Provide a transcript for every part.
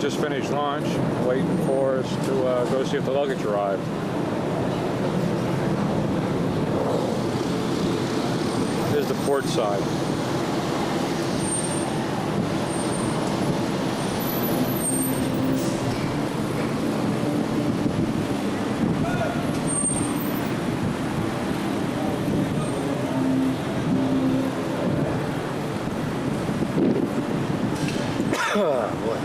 just finished lunch, waiting for us to go see if the luggage arrived. This is the port side. Oh, boy.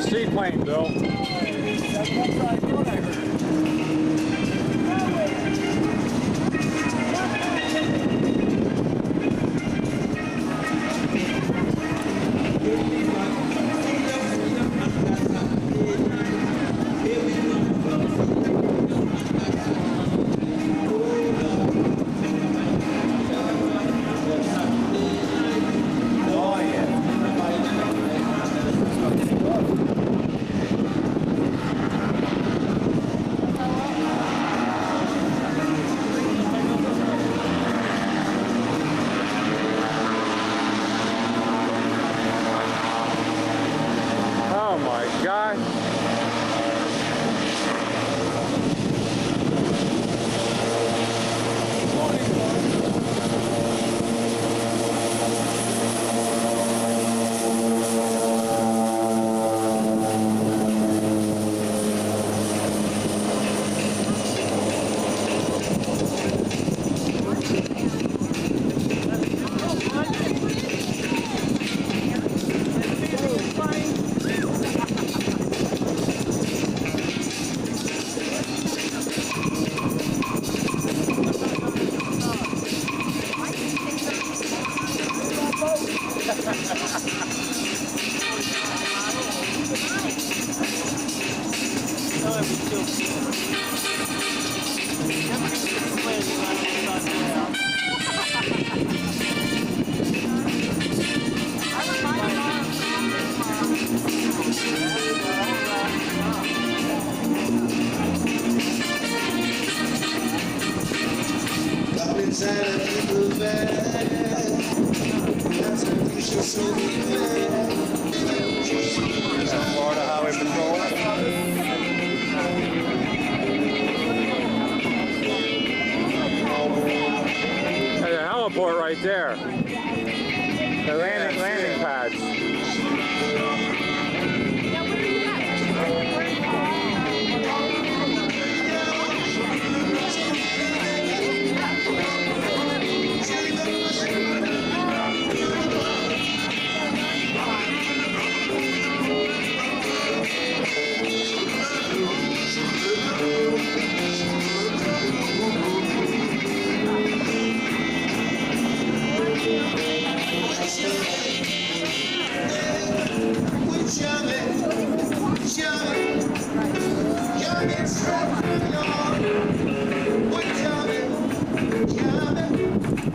Seaplane, Bill. That's what I thought I heard. Florida Highway Patrol. There's a heliport right there. The landing pads.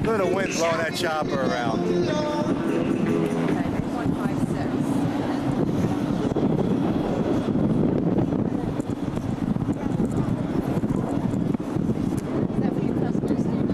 Look at the wind blowing that chopper around. Okay, 156. Is that for your customers?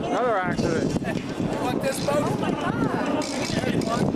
Another accident. You want this boat? Oh my God. There's one.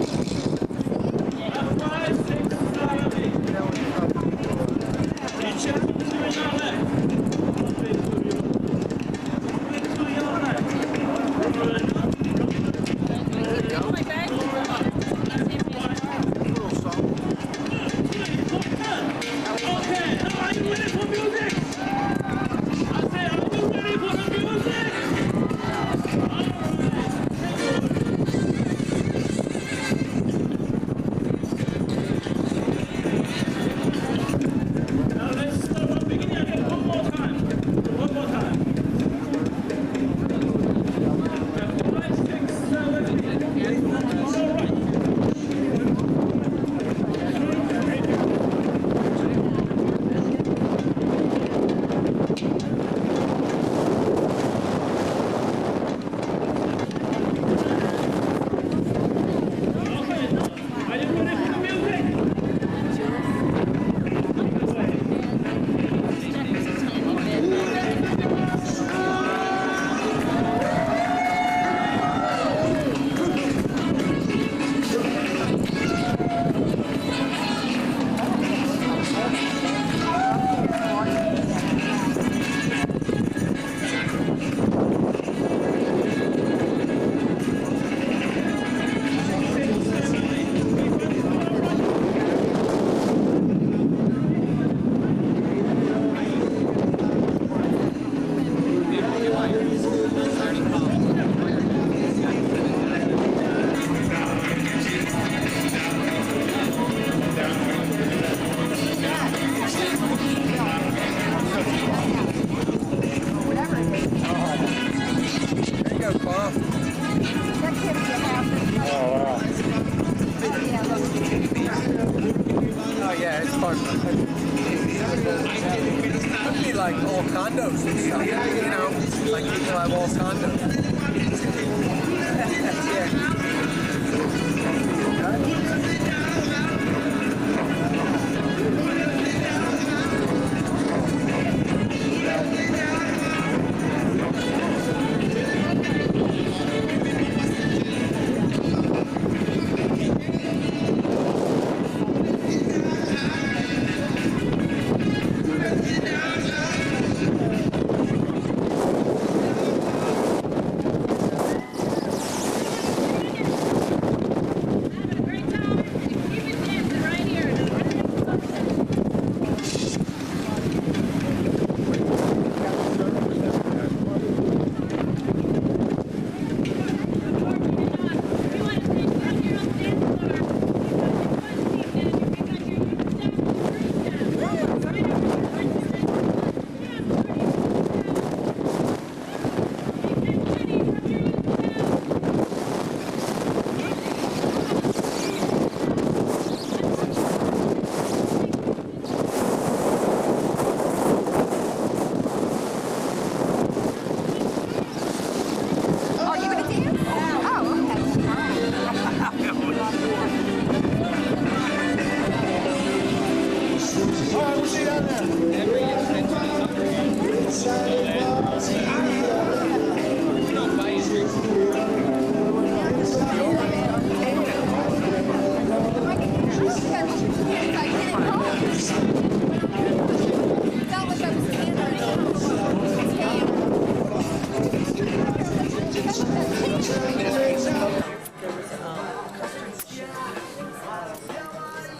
apartment. Could be like all condos and stuff, you know, like people have all condos.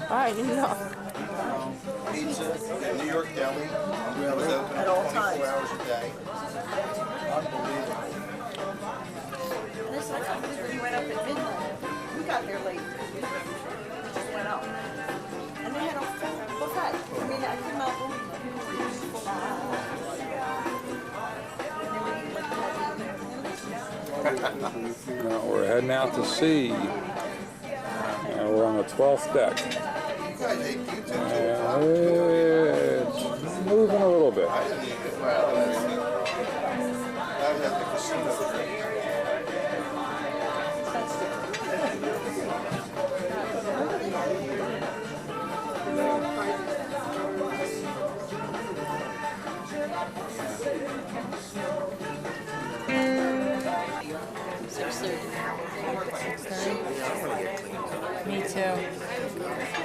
I know. Pizza, New York Deli, was open At all 24 times. hours a day. Unbelievable. There's like we went up at midnight. We got there late. We just went up. And they had a buffet. I mean, I could not believe it. People were using full Now we're heading out to sea. We're on the 12th deck. You guys ate pizza too. It's moving a little bit. I didn't eat it. Well, I was at the casino. Me too.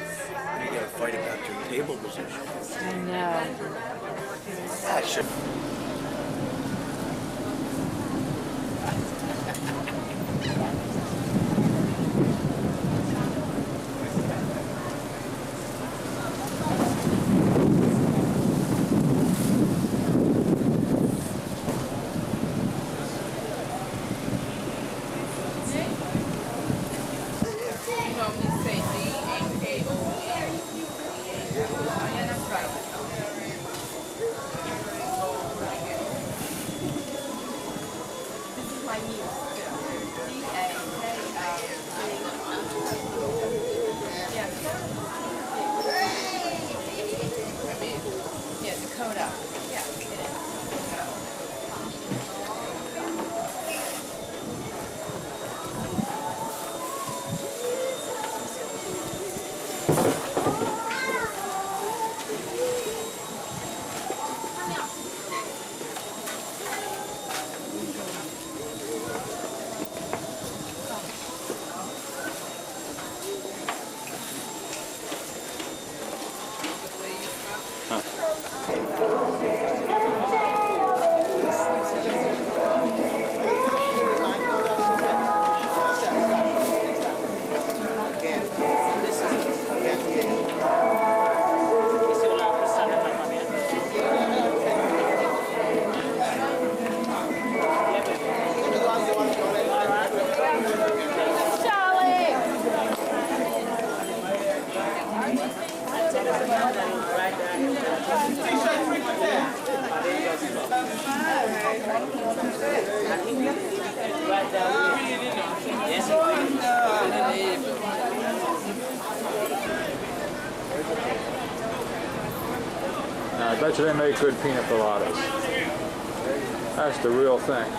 You gotta fight about your table position. I know. That should. Yeah, Dakota. Yeah, Bet you they make good peanut coladas. That's the real thing.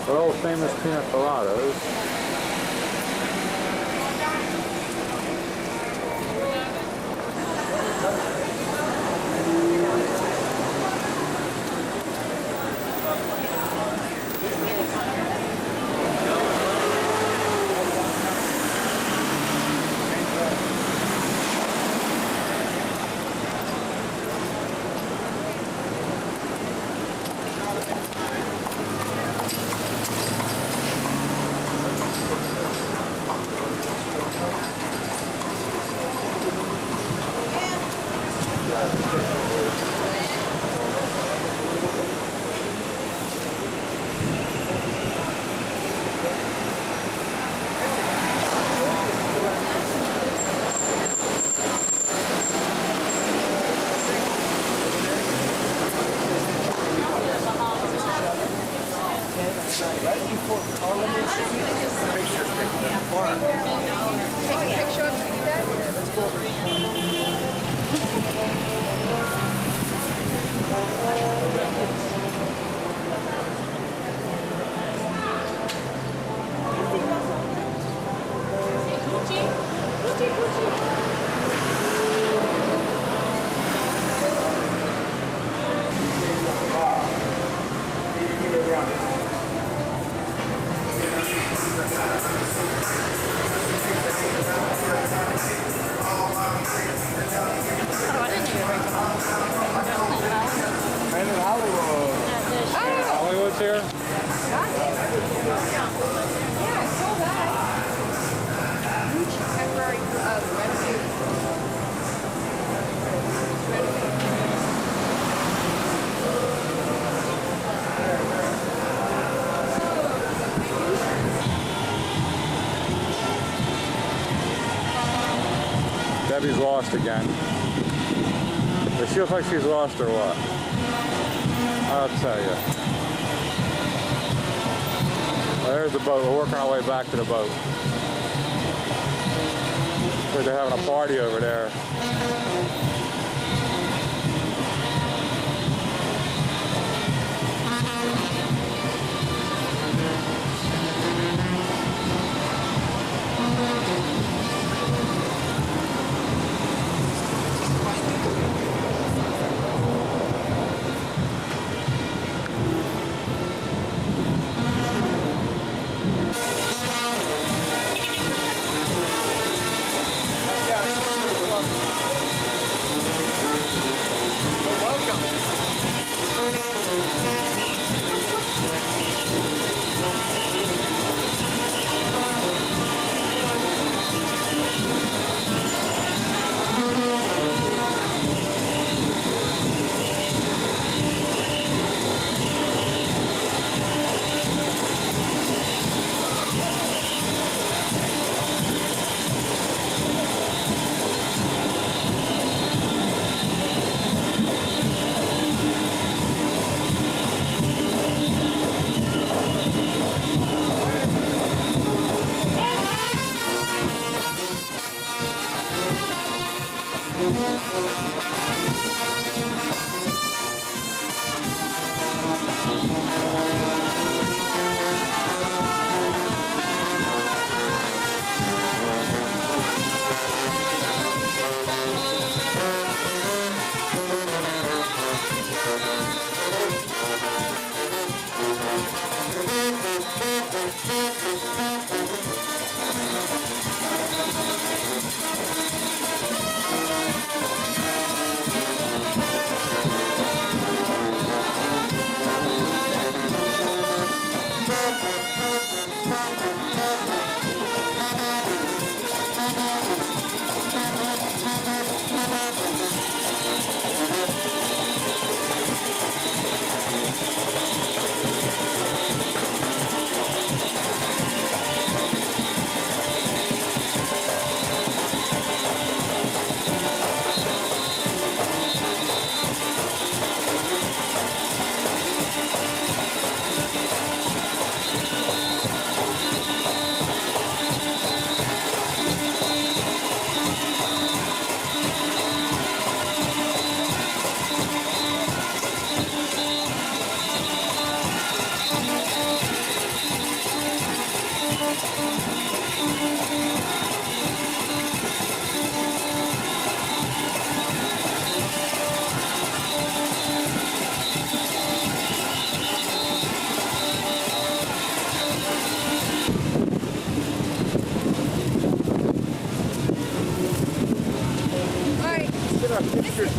World famous pina coladas. Hollywood's here? Debbie's lost again. Does she look like she's lost or what? I'll tell you. Well, there's the boat. We're working our way back to the boat. Looks like they're having a party over there.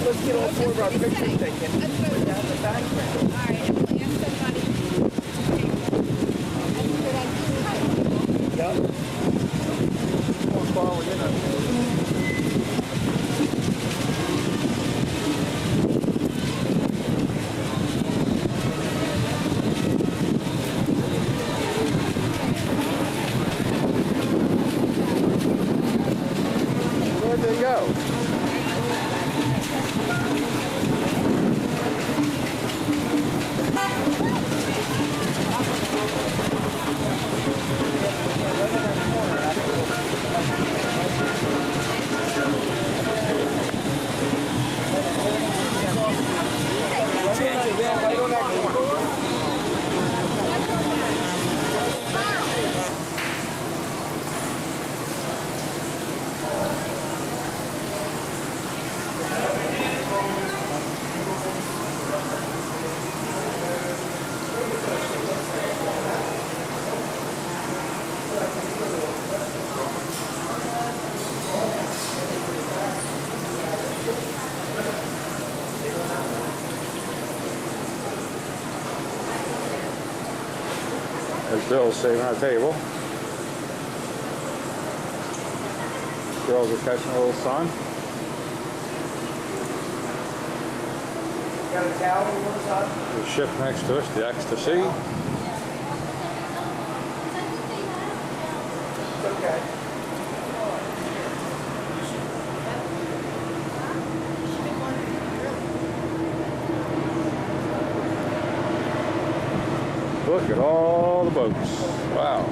let's get all four of our pictures taken. Put down the background. Yep. More far within us. Where'd they go? There's Bill saving our table. Girls are catching a little sun. Got a towel on one side? The ship next to us, the Ecstasy. Okay. Look at all the boats. Wow.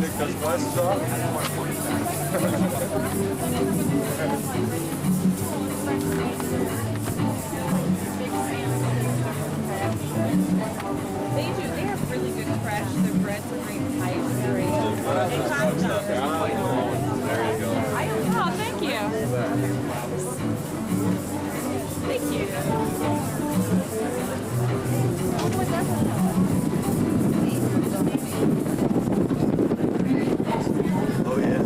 Take those glasses off. They do. They have really good fresh. Their breads are great. Pies are great. There you go. Oh, thank you. Thank you. Oh yeah.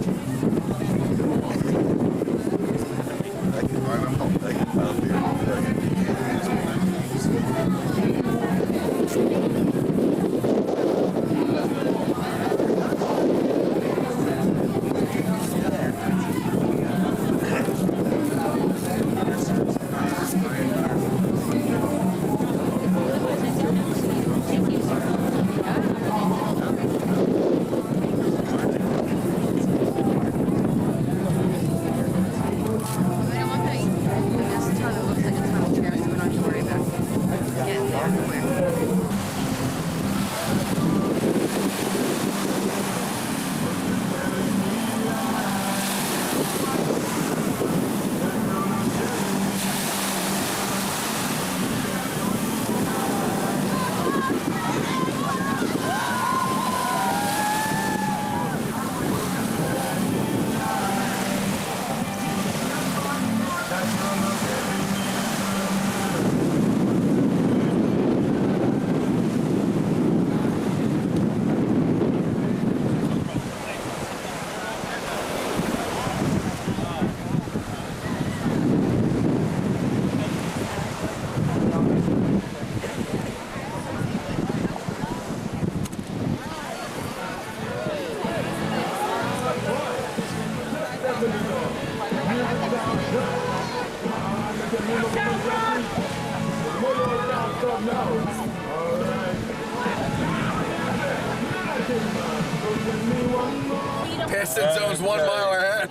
Distance zone's 1 mile ahead.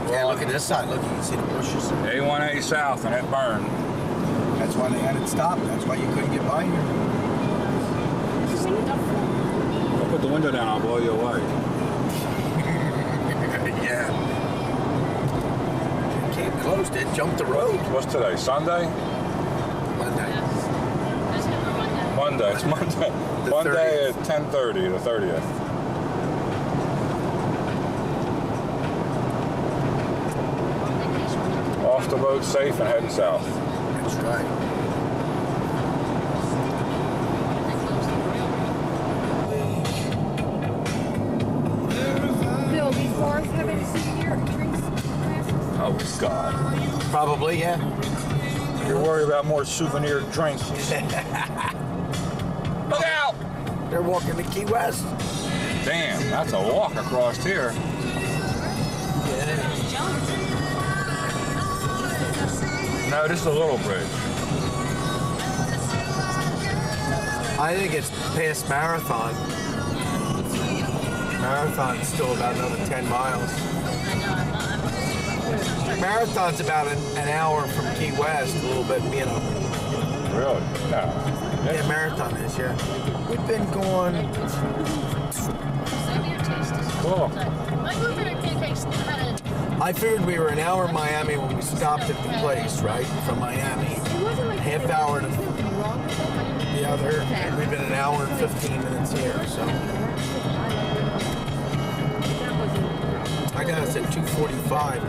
Yeah, look at this side. Look, you can see the bushes. A1A south and it burned. That's why they had it stopped. That's why you couldn't get by here. I'll put the window down, I'll blow you away. Yeah. Came close, did jump the road. What's today, Sunday? Monday. Monday, it's Monday. The Monday at 10:30, the 30th. Off the boat safe and heading south. That's right. Bill, these bars have any souvenir drinks? Oh, God. Probably, yeah. You're worried about more souvenir drinks. Look out! They're walking to Key West. Damn, that's a walk across here. No, this is a little bridge. I think it's past Marathon. Marathon's still about another 10 miles. Marathon's about an hour from Key West, a little bit, you know. Really? No. Yeah, Marathon is, yeah. We've been going. Cool. I figured we were an hour in Miami when we stopped at the place, right? From Miami. Half hour to the other. And we've been an hour and 15 minutes here, so. I got us at 2:45.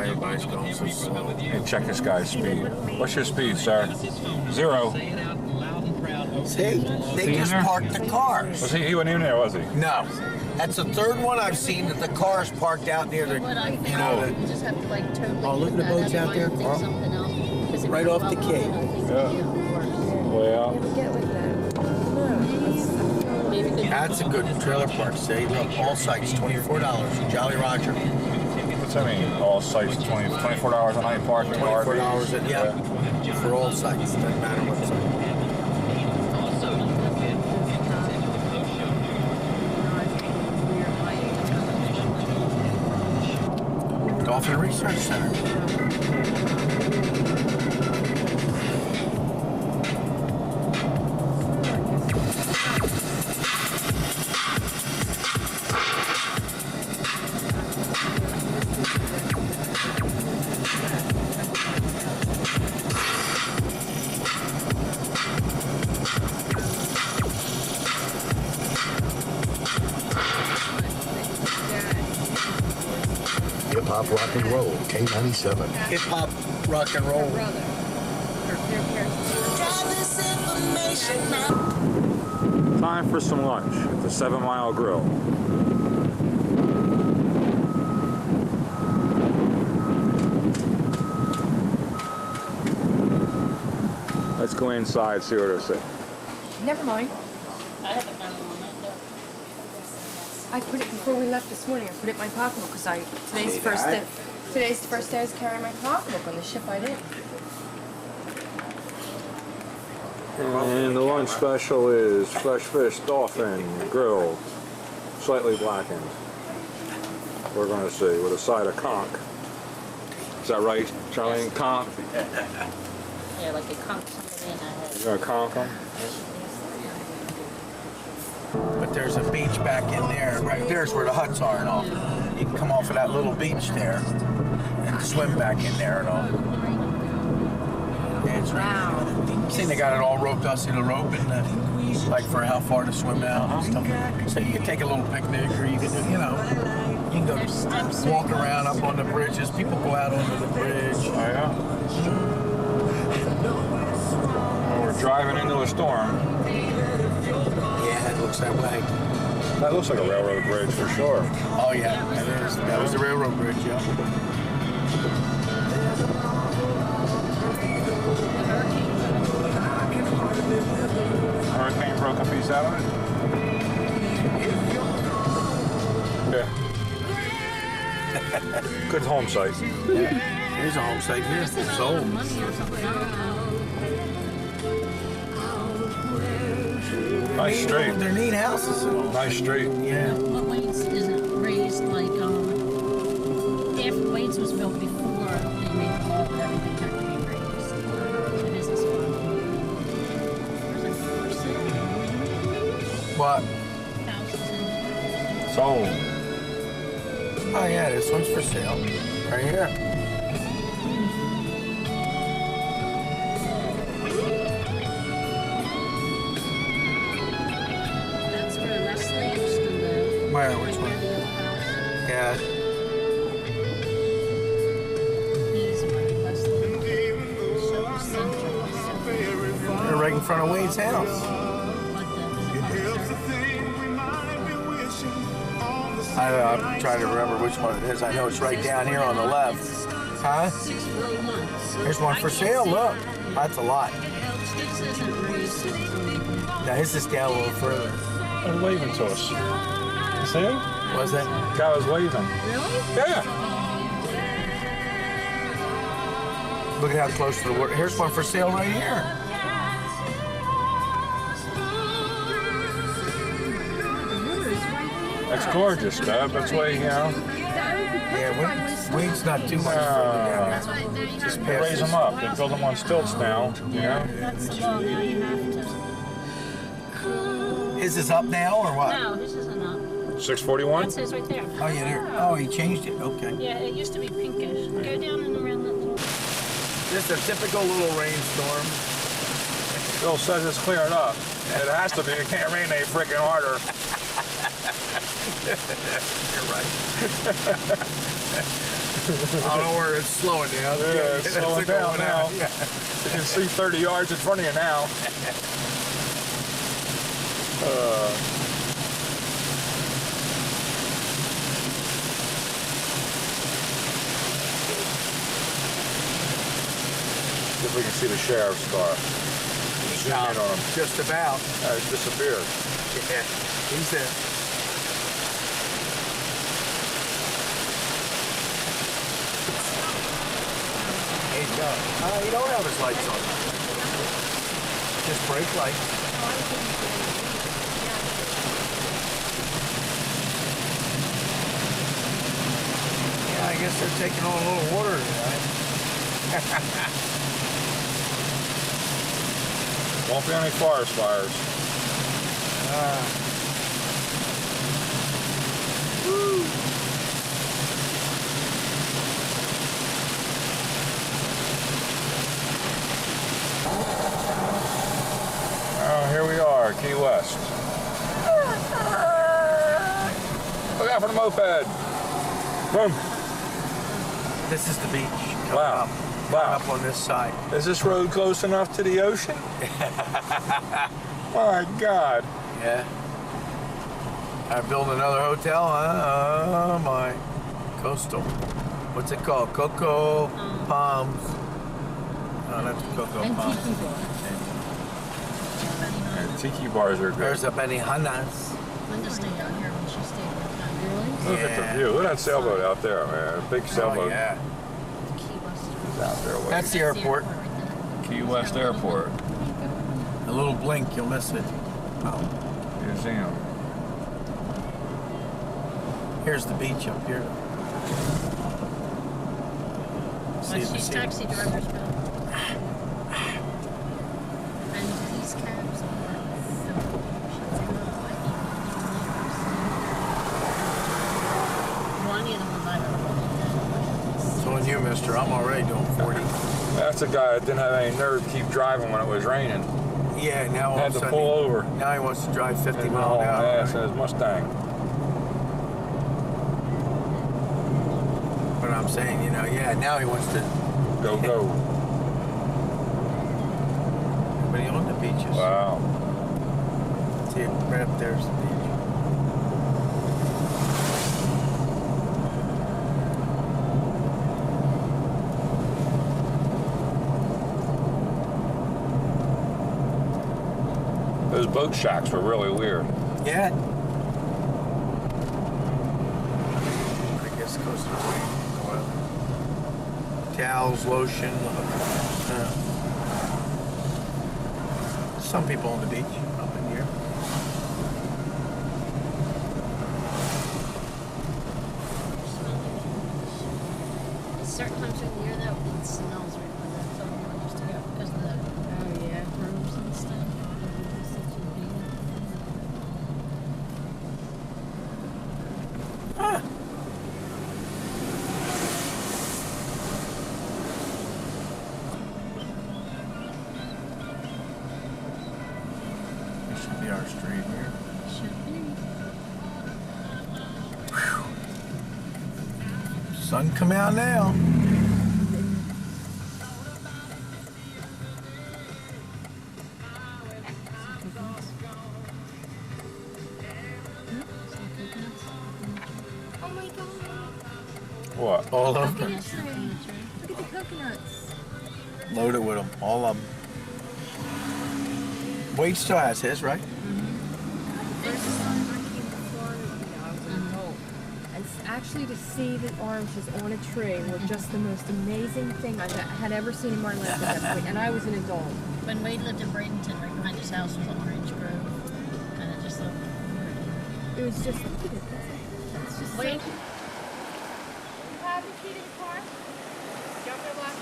Everybody's going so slow. Hey, check this guy's speed. What's your speed, sir? 0. See? They just parked the cars. Was he wasn't even there, was he? No. That's the third one I've seen that the car's parked out near the, you know, oh, look at the boats out there, Carl. Right off the quay. Yeah. Well, That's a good trailer park. Say, look, all sites, $24. Jolly Roger. what's that mean? All sites, $24 a night parking. $24, yeah. For all sites. Doesn't matter what site. Dolphin Research Center. Hip hop, rock and roll, K97. Hip hop, rock and roll. Time for some lunch at the 7 Mile Grill. Let's go inside, see what they say. Never mind. I put it before we left this morning. I put it in my pocketbook because today's the first day. Today's the first day I was carrying my pocketbook on the ship. I did. And the lunch special is fresh fish dolphin grilled, slightly blackened. We're going to see with a side of conch. Is that right, Charlene? Conch? Yeah, like a conch somebody in that head. You're going to conch them? But there's a beach back in there. Right there's where the huts are and all. You can come off of that little beach there and swim back in there and all. Yeah, it's wow. See, they got it all roped up, see the rope and like for how far to swim out and stuff. So you can take a little picnic or you can, you know, you can go walk around up on the bridges. People go out onto the bridge. Oh, yeah? Well, we're driving into a storm. Yeah, it looks that way. That looks like a railroad bridge for sure. Oh yeah, that was the railroad bridge, yeah. Hurricane broke a piece out of it? Yeah. Good home site. There's a home site here. It's old. Nice street. They're neat houses. Nice street. Yeah. But Wayne's isn't raised like, after Wayne's was built before they made the law that everything had to be raised. The business one. Where's it for sale? What? Houses and Sold. Oh yeah, this one's for sale. Right here. that's where Leslie used to live. Where? Which Right one? near the old house. Yeah. He's where Leslie Show Center. They're right in front of Wayne's house. I'm trying to remember which one it is. I know it's right down here on the left. Huh? 641. Here's one for sale. Look. That's a lot. This isn't raised. Now this is down a little further. They're waving to us. You see him? Was that? Guy was waving. Really? Yeah. Look at how close to the water. Here's one for sale right here. That's gorgeous, Deb. That's why, you know, Yeah, Wayne's not too much further down. Just they past raise this. them up. They build them on stilts now, you know? That's well, now you have to. His is up now or what? No, this isn't up. 641? It says right there. Oh, yeah, there. Oh, he changed it. Okay. Yeah, it used to be pinkish. Go down and around that little. Just a typical little rainstorm. Bill says it's clearing up. It has to be. It can't rain any freaking harder. You're right. I don't know where it's slowing down. Yeah, it's slowing down going now. out. Yeah. You can see 30 yards in front of you now. See if we can see the sheriff's car. Zoom in on him. Just about. It's disappeared. Yeah, he's there. He's gone. He don't have his lights on. Just brake lights. Yeah, I guess they're taking on a little water tonight. Won't be any forest fires. Oh, here we are, Key West. Look out for the moped. Boom. This is the beach. Coming Wow. Up, Wow. up on this side. Is this road close enough to the ocean? My God. Yeah. I'm building another hotel, huh? Oh my. Coastal. What's it called? Cocoa Palms. Oh, that's Cocoa And Palms. tiki bar. And tiki bars are good. There's a Benihanas. Linda stayed down here when she stayed one time. Really? Look at the view. Look at that sailboat out there, man. Big Oh, sailboat yeah. Key West. out there. That's the airport. right there. Key West Airport A little blink, you'll miss it. Oh, Museum. here's the beach up here. Well, she's taxi driver's bill. And these cabs are one of the ones I don't So on you, mister, I'm already doing 40. That's the guy that didn't have any nerve to keep driving when it was raining. Yeah, now all Had of a to sudden, pull over. now he wants to drive 50 And mile haul an hour. ass in his Mustang. But I'm saying, you know, yeah, now he wants to. Go, go. But he on the beaches. Wow. See, right up there's the beach. boat shacks were really weird. Yeah. I guess Costa Rica. Towels, lotion. Some people on the beach up in here. Certain times of the year though, it smells right when that film used to go because of the rooms and stuff. It's such a big- Ah. This should be our street here. Should be. Sun come out now. Oh my god. What? All of them. Coconut tree. Look at the coconuts. Loaded with them. All of them. Wade still has his, right? First time I came to Florida, I was an adult. And actually to see the oranges on a tree were just the most amazing thing I had ever seen in my life at that point. And I was an adult. When Wade lived in Bradenton, right behind his house was an orange grove. And it just looked weird. It was just, look at it. It's just Wait. so... You have the key to the car? Jump in the box.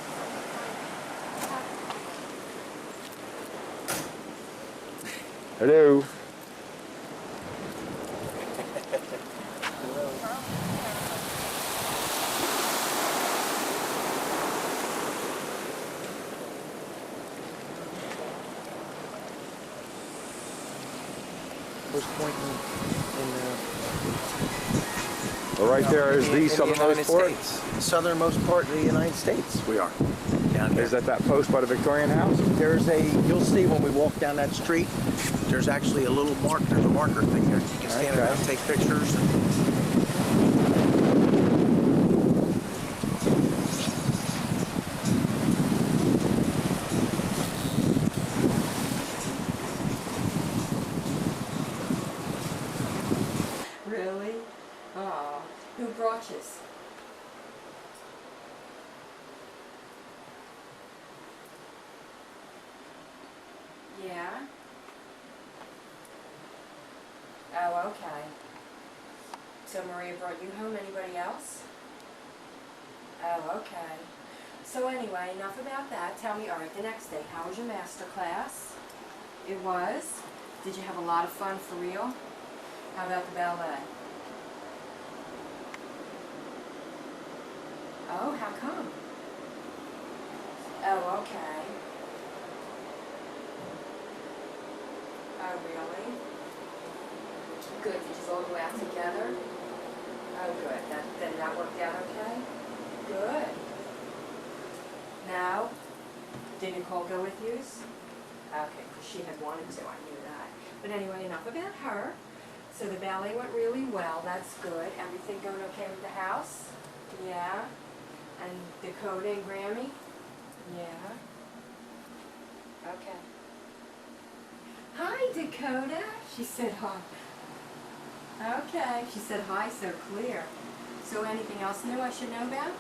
Hello. Was pointing Well, right there is the in the southernmost United port. States. The southernmost part of the United States. We are down here. Is that post by the Victorian house? There's you'll see when we walk down that street, there's actually a little there's a marker thing there. You can stand around and take pictures. Really? Aw. Who brought you? Yeah? Oh, okay. So Maria brought you home, anybody else? Oh, okay. So anyway, enough about that. Tell me, all right, the next day, how was your master class? It was? Did you have a lot of fun for real? How about the ballet? Oh, how come? Oh, okay. Oh, really? Good. Did you all go out together? Oh, good. Then that worked out okay? Good. Now, did Nicole go with you? Okay, because she had wanted to. I knew that. But anyway, enough about her. So the ballet went really well. That's good. Everything going okay with the house? Yeah. And Dakota and Grammy? Yeah. Okay. Hi, Dakota. She said hi. Okay. She said hi so clear. So anything else new I should know about?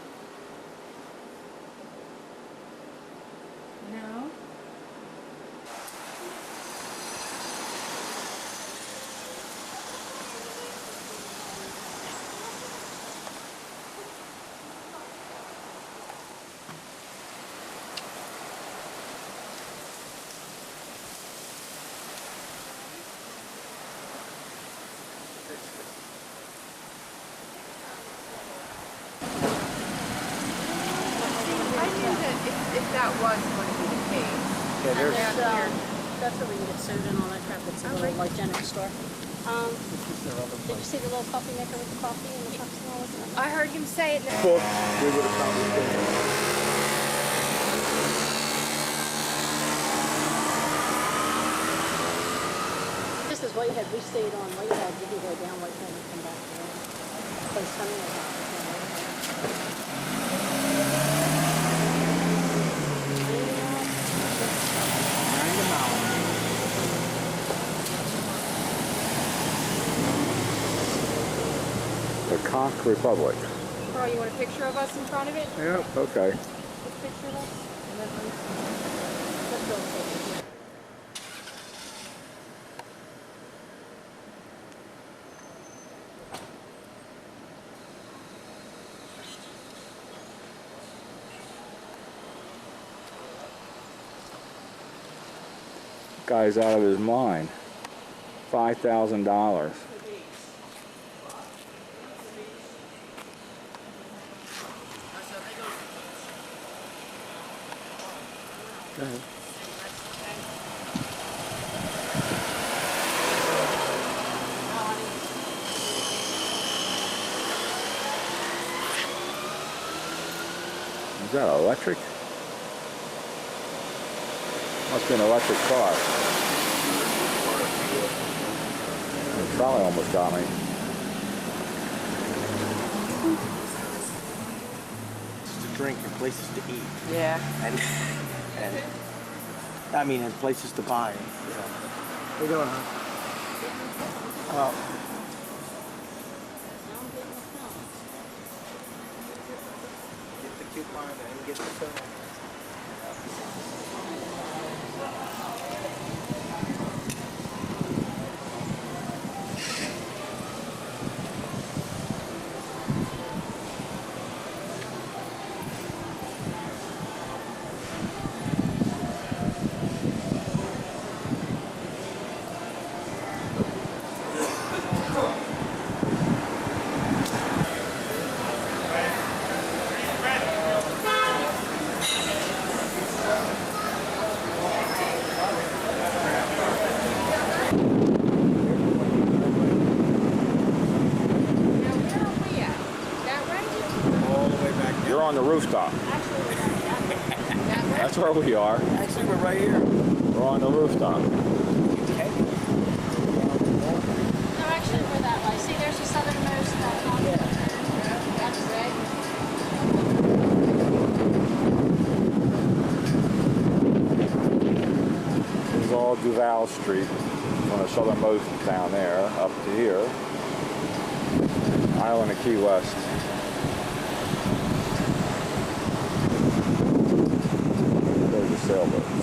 No? I knew that if that was going to be the case. Yeah, there's That's where we can get soda and all that crap. It's a little like general store. Did you see the little coffee maker with the coffee and the cups and all that? I heard him say it in the Book, we would have probably been. This is Whitehead. We stayed on Whitehead. We can go down Whitehead and come back to Place Sunny was out. Conch Republic. Carl, you want a picture of us in front of it? Yep, okay. Take a picture of us? And then let's go take it. Guy's out of his mind. $5,000. Go ahead. Is that electric? Must be an electric car. The trolley almost got me. Places to drink and places to eat. Yeah. And I mean, and places to buy. You know. How you doing, huh? Get the coupon and get the film. You're on the rooftop. That's where we are. Actually, we're right here. We're on the rooftop. No, actually, we're that way. See, there's the southernmost one. That's red. This is all Duval Street, on the southernmost down there, up to here. Island of Key West. There's the sailboats.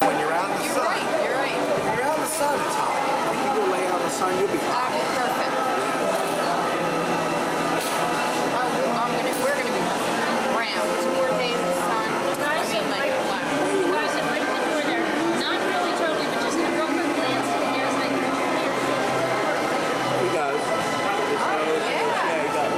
When you're out in the sun, You're right. when you're out in the sun, it's hot. When you go lay out in the sun, you'll be hot. Perfect. We're gonna be brown. 2 more days of sun. I mean, like black. You guys have right before there. Not really totally, but just a real quick glance. Here's like He does. Yeah, he does.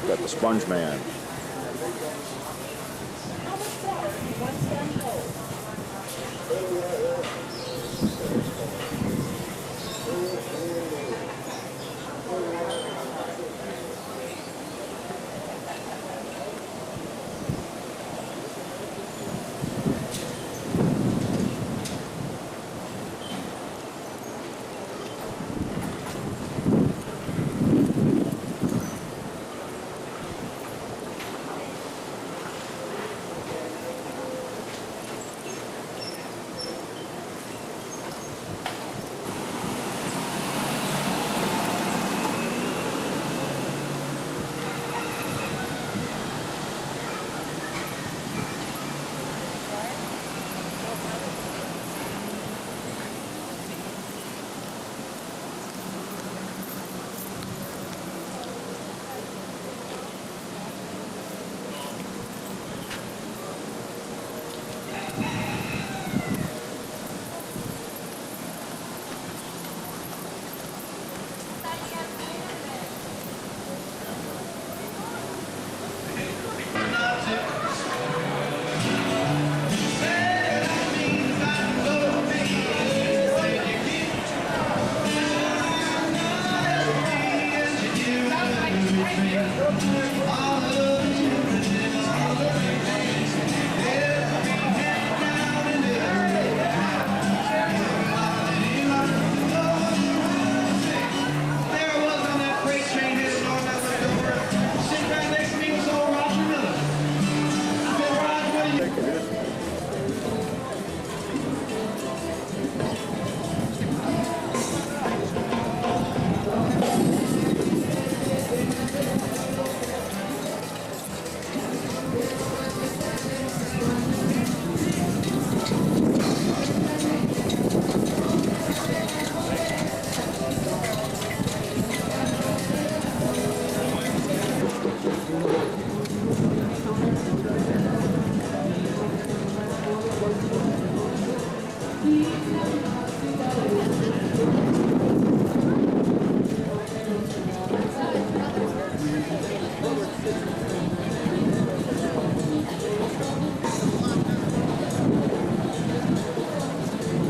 Got the Sponge Man.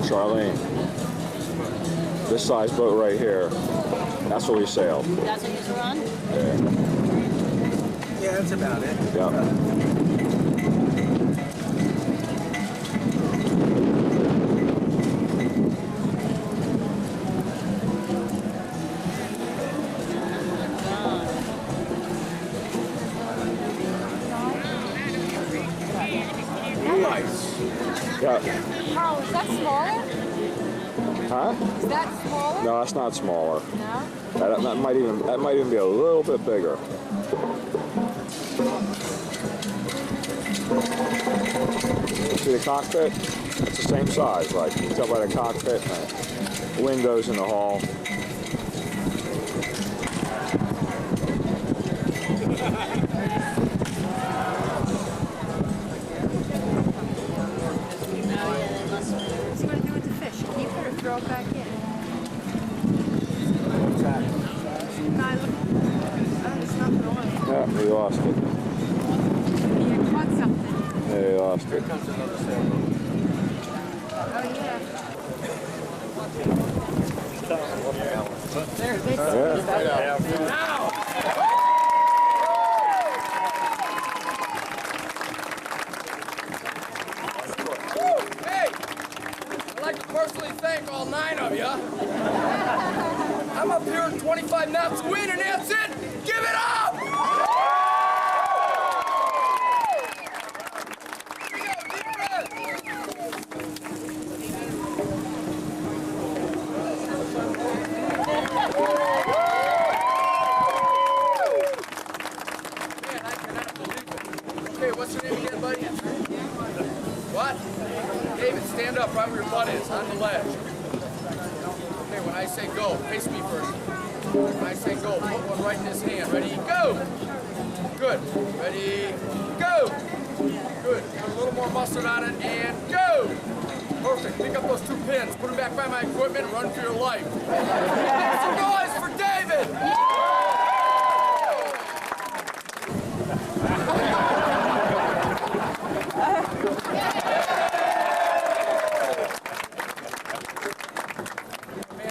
Charlene, this size boat right here, that's what we sailed. That's what you were on? Yeah. Yeah, that's about it. Yeah. Nice. Yeah. Carl, is that smaller? Huh? Is that smaller? No, that's not smaller. No? That might even be a little bit bigger. See the cockpit? It's the same size. Like you can tell by the cockpit, windows in the hall. What's he going to do with the fish? Keep it or throw it back in? No, there's nothing on it. Yeah, we lost it. You caught something. Yeah, we lost it. Oh, yeah. Yeah. all 9 of you. I'm up here at 25 knots of wind, and that's it. Give it up! Here we go, deep breath. Man, I cannot believe it. Okay, what's your name again, buddy? What? David, stand up right where your butt is, on the ledge. Okay, when I say go, face me first. When I say go, put one right in his hand. Ready, go! Good. Ready, go! Good. Put a little more mustard on it, and go! Perfect. Pick up those 2 pins, put them back by my equipment, run for your life. Make some noise for David!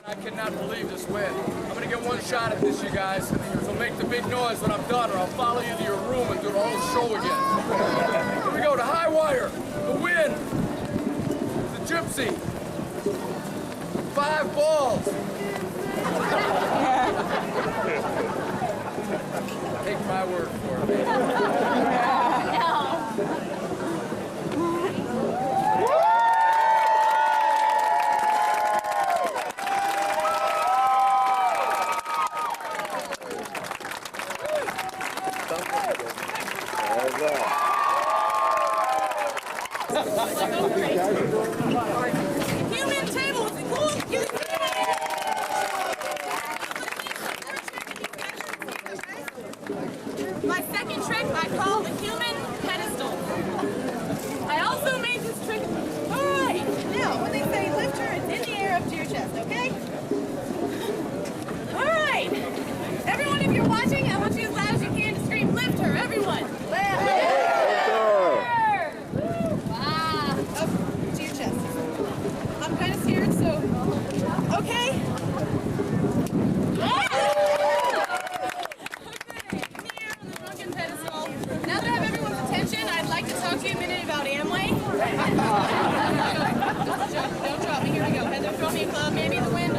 I cannot believe this win. I'm going to get one shot at this, you guys. So make the big noise when I'm done, or I'll follow you to your room and do the whole show again. Here we go, the high wire, the wind, the gypsy, 5 balls. Take my word for it, man. Human table is cool. My second trick I call the human pedestal. I also made this trick. All right. Now, when they say lift her, it's in the air up to your chest, okay? All right. Everyone, if you're watching, I want you as loud as you can to scream, lift her, everyone. Lift her. Wow. Up to your chest. I'm kind of scared, so, okay. Now that I have everyone's attention, I'd like to talk to you a minute about Amway. Don't drop me. Here we go. Heather, throw me a club. Maybe the wind.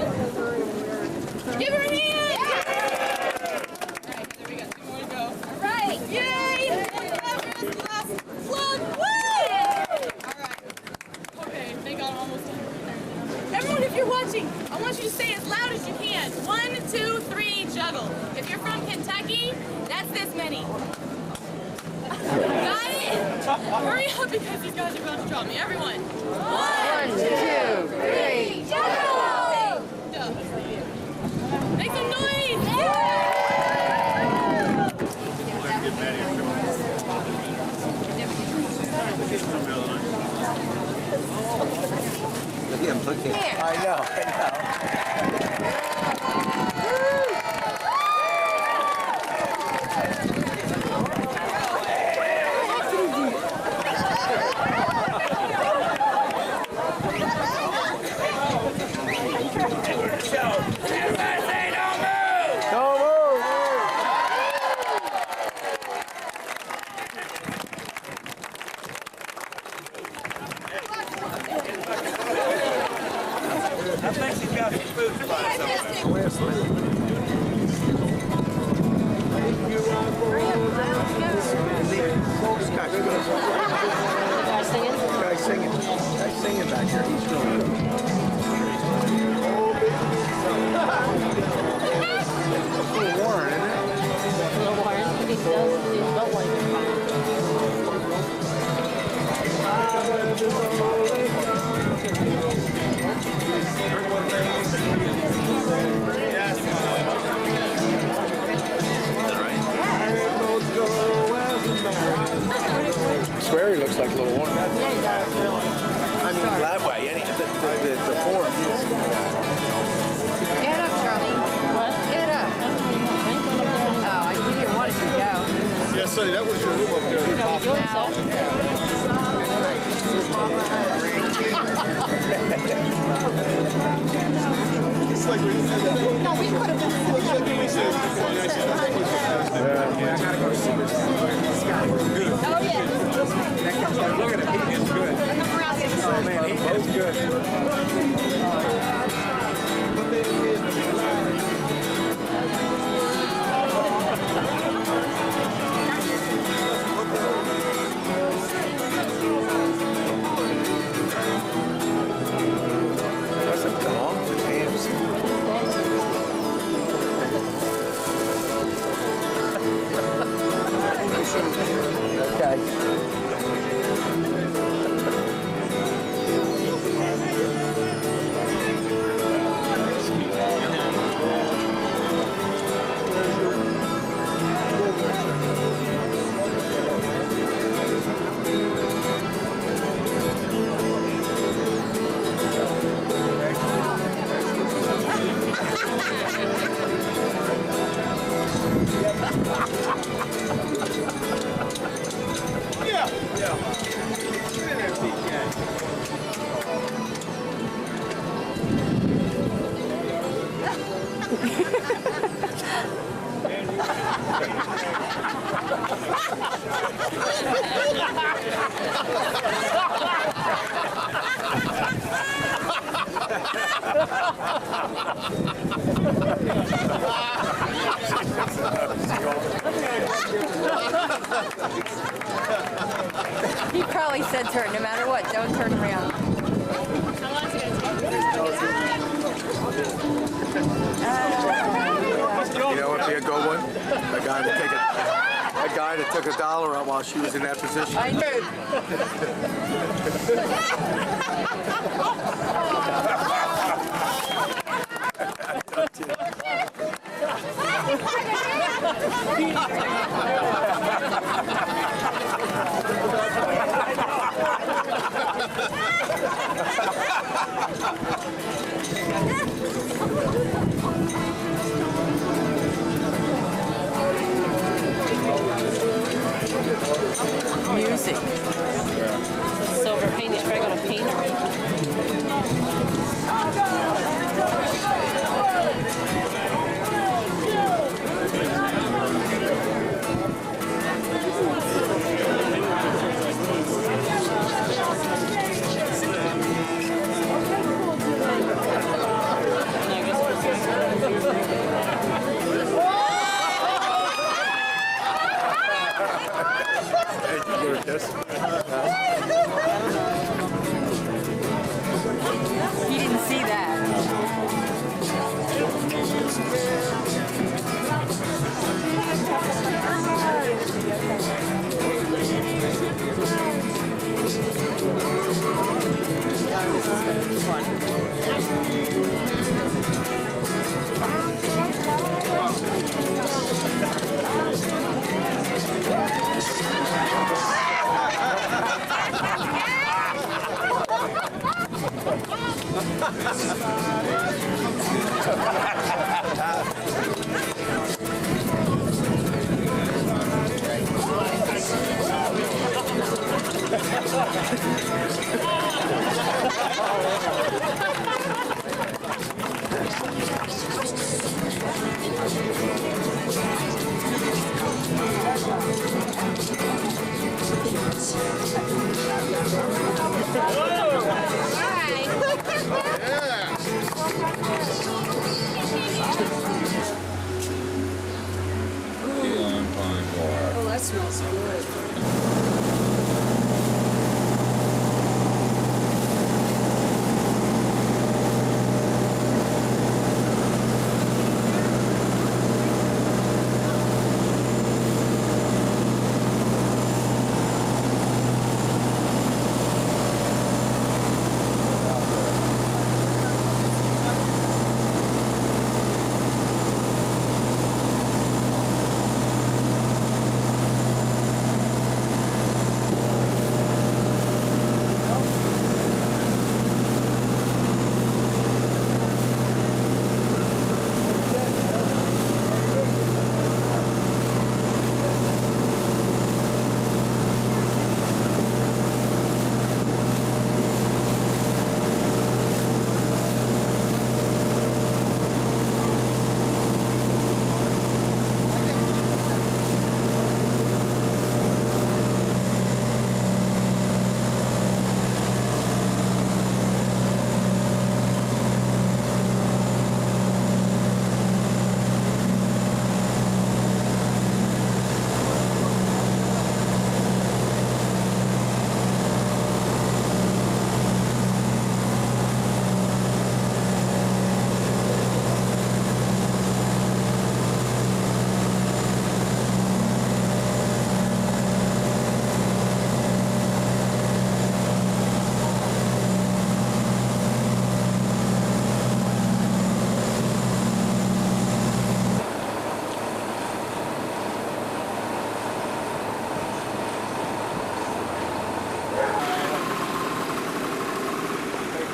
Give her a hand! All right, Heather, we got 2 more to go. All right. Yay! Last plug. Woo! All right. Okay, they got almost done. Everyone, if you're watching, I want you to say as loud as you can. 1, 2, 3, juggle. If you're from Kentucky, that's this many. Got it? Hurry up because these guys are about to drop me. Everyone. 1, 2, 3, juggle! Make some noise! Look at him, look at him. I know. Guy's singing back here. He's doing it. It's a little warm, isn't I swear he looks like a little warm. I mean, that way, the form. Get up, Charlie. What? Get up. Oh, I didn't want it to go. Yeah, Sonny, that was your room up there. It's like we said that. No, we could have been. Yeah, I gotta go see this. Oh, yeah. Look at him, he is good. Oh, man, he is good. He probably said to her, no matter what, don't turn around. How long is it gonna You know what'd be a good one? A guy that took a dollar out while she was in that position. I did. Music. Silver paint, he's probably gonna paint it. He didn't see that. Oh, that smells good.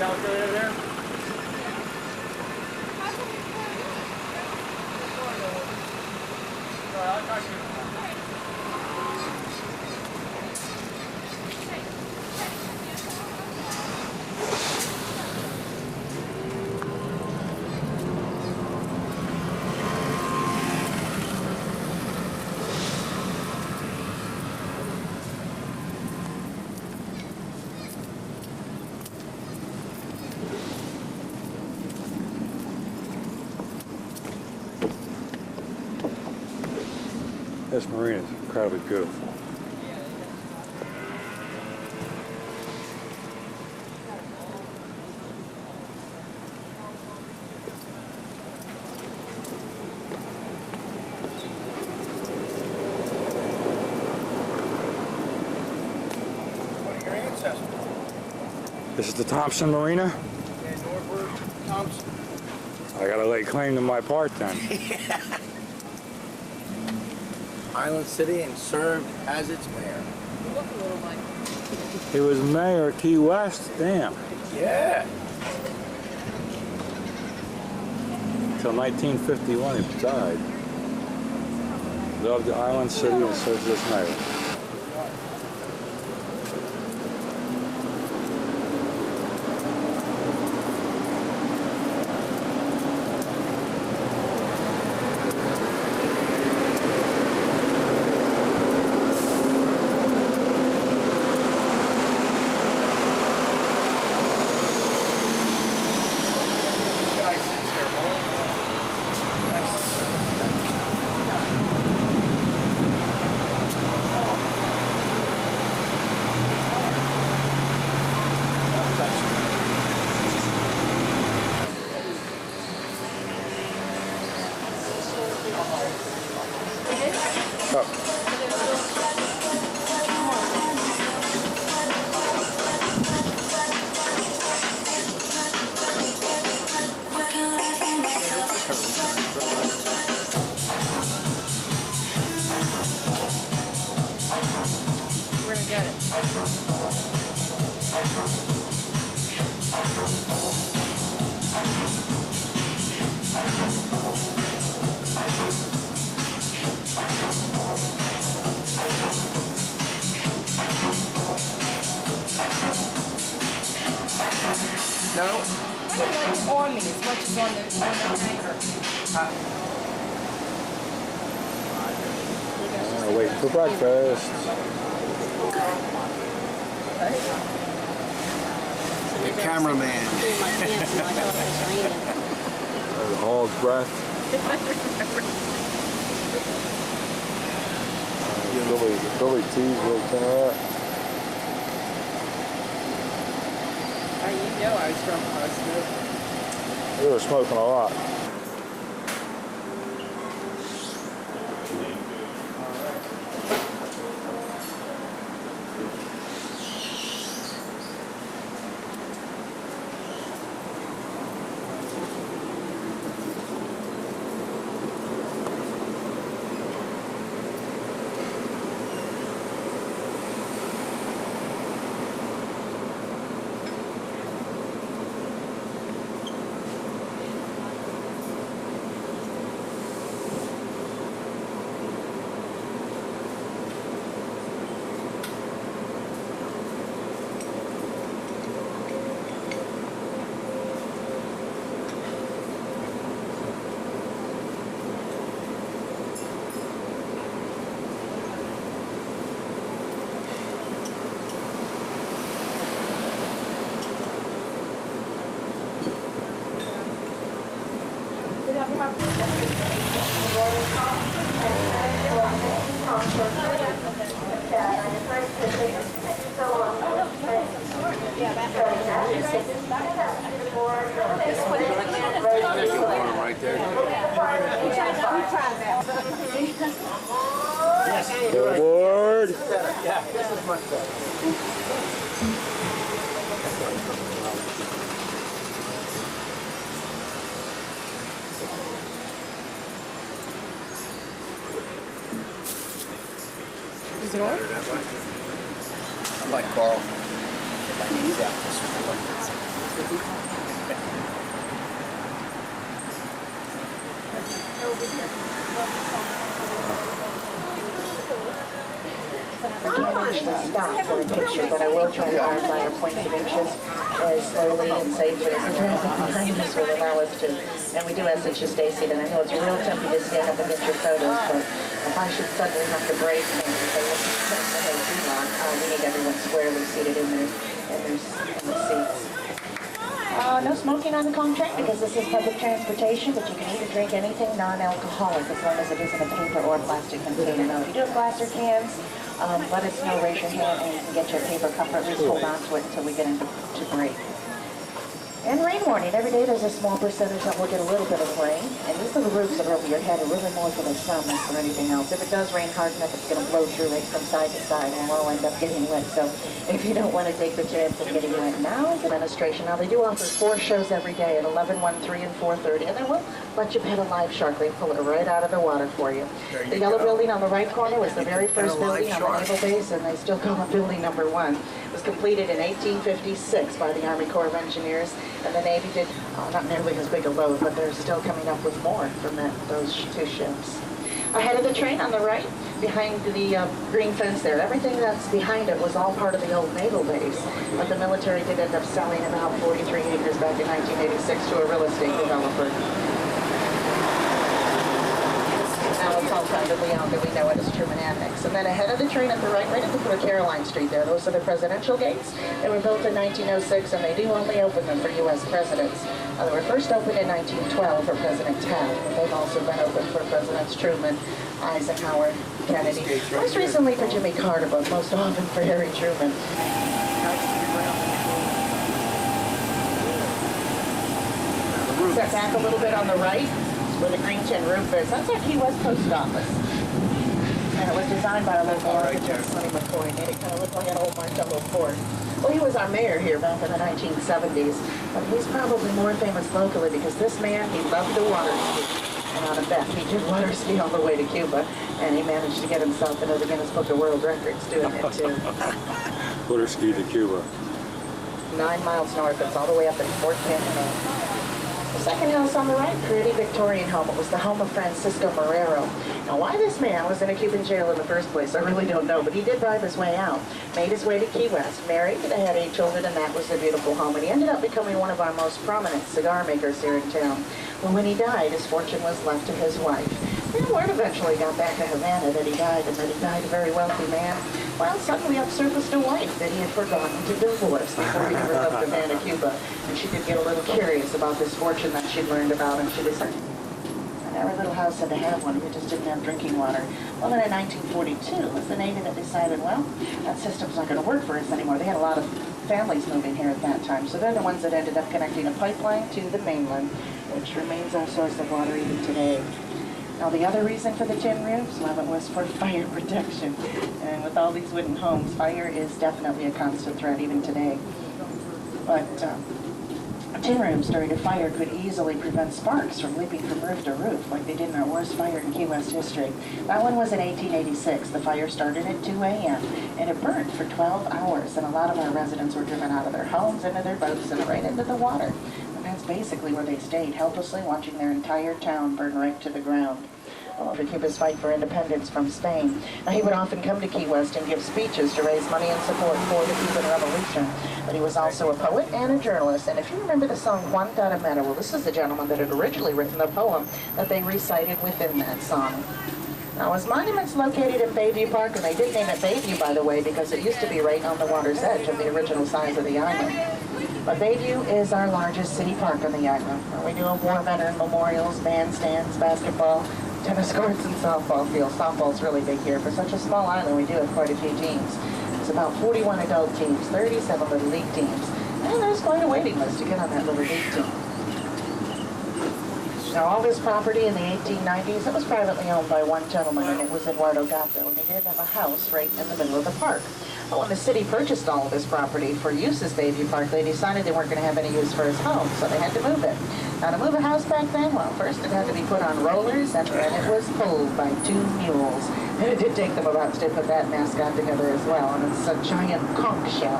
Calculator there? This marina is incredibly beautiful. One of your ancestors. This is the Thompson Marina. Yeah, Norbert Thompson. I gotta lay claim to my part then. Island City and served as its mayor. You look a little like. He was mayor of Key West, damn. Yeah. Until 1951 he died. Loved the Island City and served as mayor. We're gonna get it. No. I don't know it's on me as much as on the anchor. Wait for breakfast. The cameraman. Doing my pants and I thought it was raining. A hog's breath. Billy T's right there. You know I was smoking. We were smoking a lot. Right there. Board. Yeah, this is much better. Is it on? I like Carl. Stop for a picture, but I will try to clarify our points of interest as slowly and safely as the traffic behind us will allow us to. And we do ask that you stay seated. I know it's real tempting to stand up and get your photos, but if I should suddenly have to break things, we need everyone squarely seated in their seats. no smoking on the Conch train because this is public transportation, but you can eat or drink anything non-alcoholic as long as it isn't a paper or plastic container. Now, if you do have glass or cans, let us know, raise your hand, and you can get your paper cup, or at least hold on to it until we get into break. And rain warning. Every day there's a small percentage that will get a little bit of rain. And these little roofs that are over your head are really more for the sun than for anything else. If it does rain hard enough, it's going to blow through it from side to side and we'll end up getting wet. So if you don't want to take the chance of getting wet now, it's administration. Now they do offer 4 shows every day at 11, 1, 3, and 4:30. And they will let you pet a live shark. They pull it right out of the water for you. The yellow building on the right corner was the very first building on the naval base, and they still call it building number 1. It was completed in 1856 by the Army Corps of Engineers, and the Navy did not nearly as big a load, but they're still coming up with more from those 2 ships. Ahead of the train on the right, behind the green fence there, everything that's behind it was all part of the old naval base, but the military did end up selling about 43 acres back in 1986 to a real estate developer. Now it's all privately owned, and we know it as Truman Annex. And then ahead of the train at the right at the foot of Caroline Street there, those are the presidential gates. They were built in 1906, and they do only open them for U.S. presidents. They were first opened in 1912 for President Taft, but they've also been opened for Presidents Truman, Eisenhower, Kennedy. Most recently for Jimmy Carter, but most often for Harry Truman. Step back a little bit on the right, where the green tin roof is. That's our Key West Post Office. And it was designed by our local architect, Sonny McCoy. Made it kind of look like an old Martello Ford. Well, he was our mayor here back in the 1970s. But he's probably more famous locally because this man, he loved to water ski. And on a bet, he did water ski all the way to Cuba. And he managed to get himself into the Guinness Book of World Records doing it too. Water ski to Cuba. 9 miles north. It's all the way up in Fort Canyon. The second house on the right, pretty Victorian home. It was the home of Francisco Marrero. Now, why this man was in a Cuban jail in the first place, I really don't know, but he did bribe his way out, made his way to Key West, married, they had 8 children, and that was a beautiful home. And he ended up becoming one of our most prominent cigar makers here in town. Well, when he died, his fortune was left to his wife. And word eventually got back to Havana that he died, and that he died a very wealthy man. Well, suddenly up surfaced a wife that he had forgotten to divorce before he ever left Havana, Cuba. And she did get a little curious about this fortune that she'd learned about, and she decided, and every little house had to have one. We just didn't have drinking water. Well, then in 1942, it was the Navy that decided, well, that system's not going to work for us anymore. They had a lot of families moving here at that time, so they're the ones that ended up connecting a pipeline to the mainland, which remains our source of water even today. Now, the other reason for the tin roofs, well, it was for fire protection. And with all these wooden homes, fire is definitely a constant threat even today. But tin rooms during a fire could easily prevent sparks from leaping from roof to roof, like they did in our worst fire in Key West history. That one was in 1886. The fire started at 2 a.m. and it burned for 12 hours, and a lot of our residents were driven out of their homes, into their boats, and right into the water. And that's basically where they stayed, helplessly watching their entire town burn right to the ground. For Cuba's fight for independence from Spain. Now, he would often come to Key West and give speeches to raise money and support for the Cuban Revolution. But he was also a poet and a journalist. And if you remember the song Juan Taramera, well, this is the gentleman that had originally written the poem that they recited within that song. Now, his monument's located in Bayview Park, and they did name it Bayview, by the way, because it used to be right on the water's edge of the original size of the island. But Bayview is our largest city park on the island, where we do have war veteran memorials, bandstands, basketball, tennis courts, and softball fields. Softball's really big here. For such a small island, we do have quite a few teams. There's about 41 adult teams, 37 little league teams, and there's quite a waiting list to get on that little league team. Now, all this property in the 1890s, it was privately owned by one gentleman, and it was Eduardo Gatto, and he did have a house right in the middle of the park. But when the city purchased all of this property for use as Bayview Park, they decided they weren't going to have any use for his home, so they had to move it. Now, to move a house back then, well, first it had to be put on rollers, and then it was pulled by 2 mules. And it did take them about to put that mascot together as well, and it's a giant conch shell.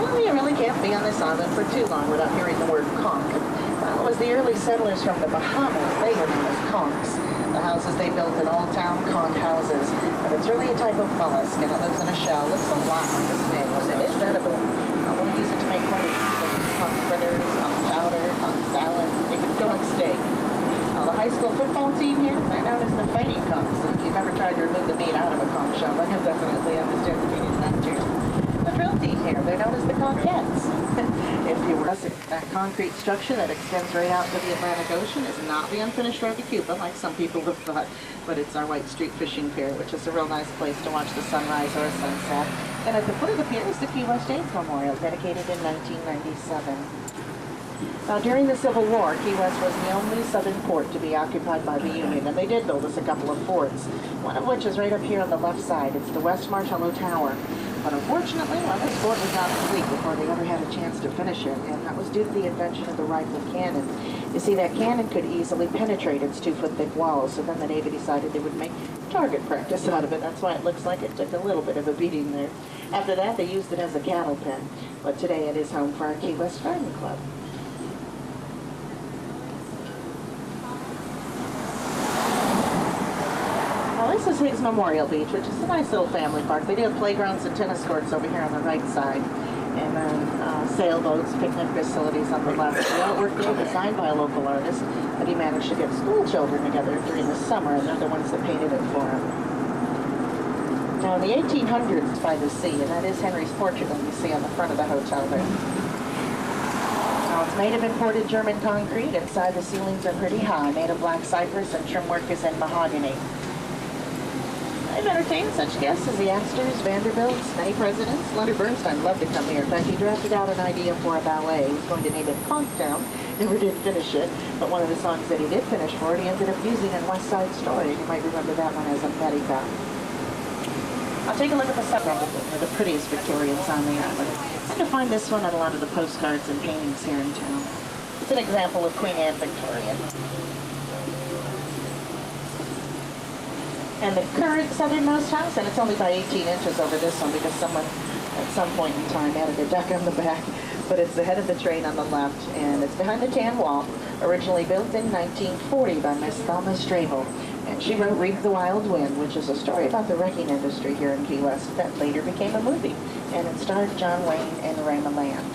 Well, you really can't be on this island for too long without hearing the word conch. Well, it was the early settlers from the Bahamas. They were known as conchs. The houses they built in Old Town conch houses. But it's really a type of mollusk, and it lives in a shell. Looks a lot like a snail, and it is edible. I want to use it to make money. Conch fritters, conch chowder, conch salad, even conch steak. Now, the high school football team here, they're known as the Fighting Conchs. If you've ever tried to remove the meat out of a conch shell, then you'll definitely understand the meaning of that too. The drill team here, they're known as the Conchettes. If you were us, That concrete structure that extends right out to the Atlantic Ocean is not the unfinished road to Cuba, like some people have thought, but it's our White Street Fishing Pier, which is a real nice place to watch the sunrise or sunset. And at the foot of the pier is the Key West AIDS Memorial, dedicated in 1997. Now, during the Civil War, Key West was the only southern port to be occupied by the Union, and they did build us a couple of forts, one of which is right up here on the left side. It's the West Martello Tower. But unfortunately, well, this fort was obsolete before they ever had a chance to finish it, and that was due to the invention of the rifle cannon. You see, that cannon could easily penetrate its 2-foot thick walls, so then the Navy decided they would make target practice out of it. That's why it looks like it took a little bit of a beating there. After that, they used it as a cattle pen, but today it is home for our Key West Garden Club. Well, this is Higgs Memorial Beach, which is a nice little family park. They do have playgrounds and tennis courts over here on the right side, and then sailboats, picnic facilities on the left. The artwork was designed by a local artist, but he managed to get school children together during the summer, and they're the ones that painted it for him. Now, in the 1800s, by the sea, and that is Henry's portrait that you see on the front of the hotel there. Now, it's made of imported German concrete. Inside, the ceilings are pretty high, made of black cypress, and trim work is in mahogany. I've entertained such guests as the Astors, Vanderbilts, many presidents. Leonard Bernstein loved to come here. In fact, he drafted out an idea for a ballet. He was going to name it Conch Town. Never did finish it, but one of the songs that he did finish for it, he ended up using in West Side Story. You might remember that one as a Betty Cop. I'll take a look at the subreddit. They're the prettiest Victorians on the island. I can find this one on a lot of the postcards and paintings here in town. It's an example of Queen Anne Victoria. And the current southernmost house, and it's only by 18 inches over this one because someone at some point in time added a deck on the back, but it's the head of the train on the left, and it's behind the tan wall, originally built in 1940 by Miss Thelma Strable. And she wrote Reap the Wild Wind, which is a story about the wrecking industry here in Key West that later became a movie, and it starred John Wayne and Rayma Land.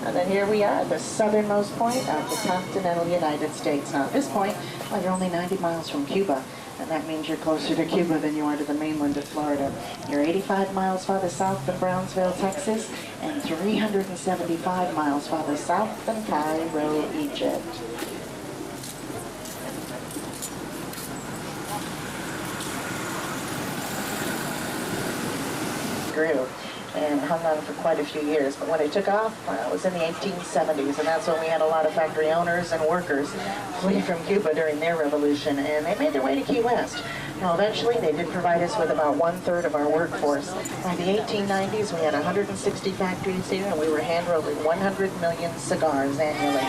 And then here we are, the southernmost point of the continental United States. Now at this point, well, you're only 90 miles from Cuba, and that means you're closer to Cuba than you are to the mainland of Florida. You're 85 miles farther south than Brownsville, Texas, and 375 miles farther south than Cairo, Egypt. Grew and hung on for quite a few years, but when it took off, it was in the 1870s, and that's when we had a lot of factory owners and workers flee from Cuba during their revolution, and they made their way to Key West. Now, eventually, they did provide us with about 1/3 of our workforce. By the 1890s, we had 160 factories here, and we were hand-rolling 100 million cigars annually.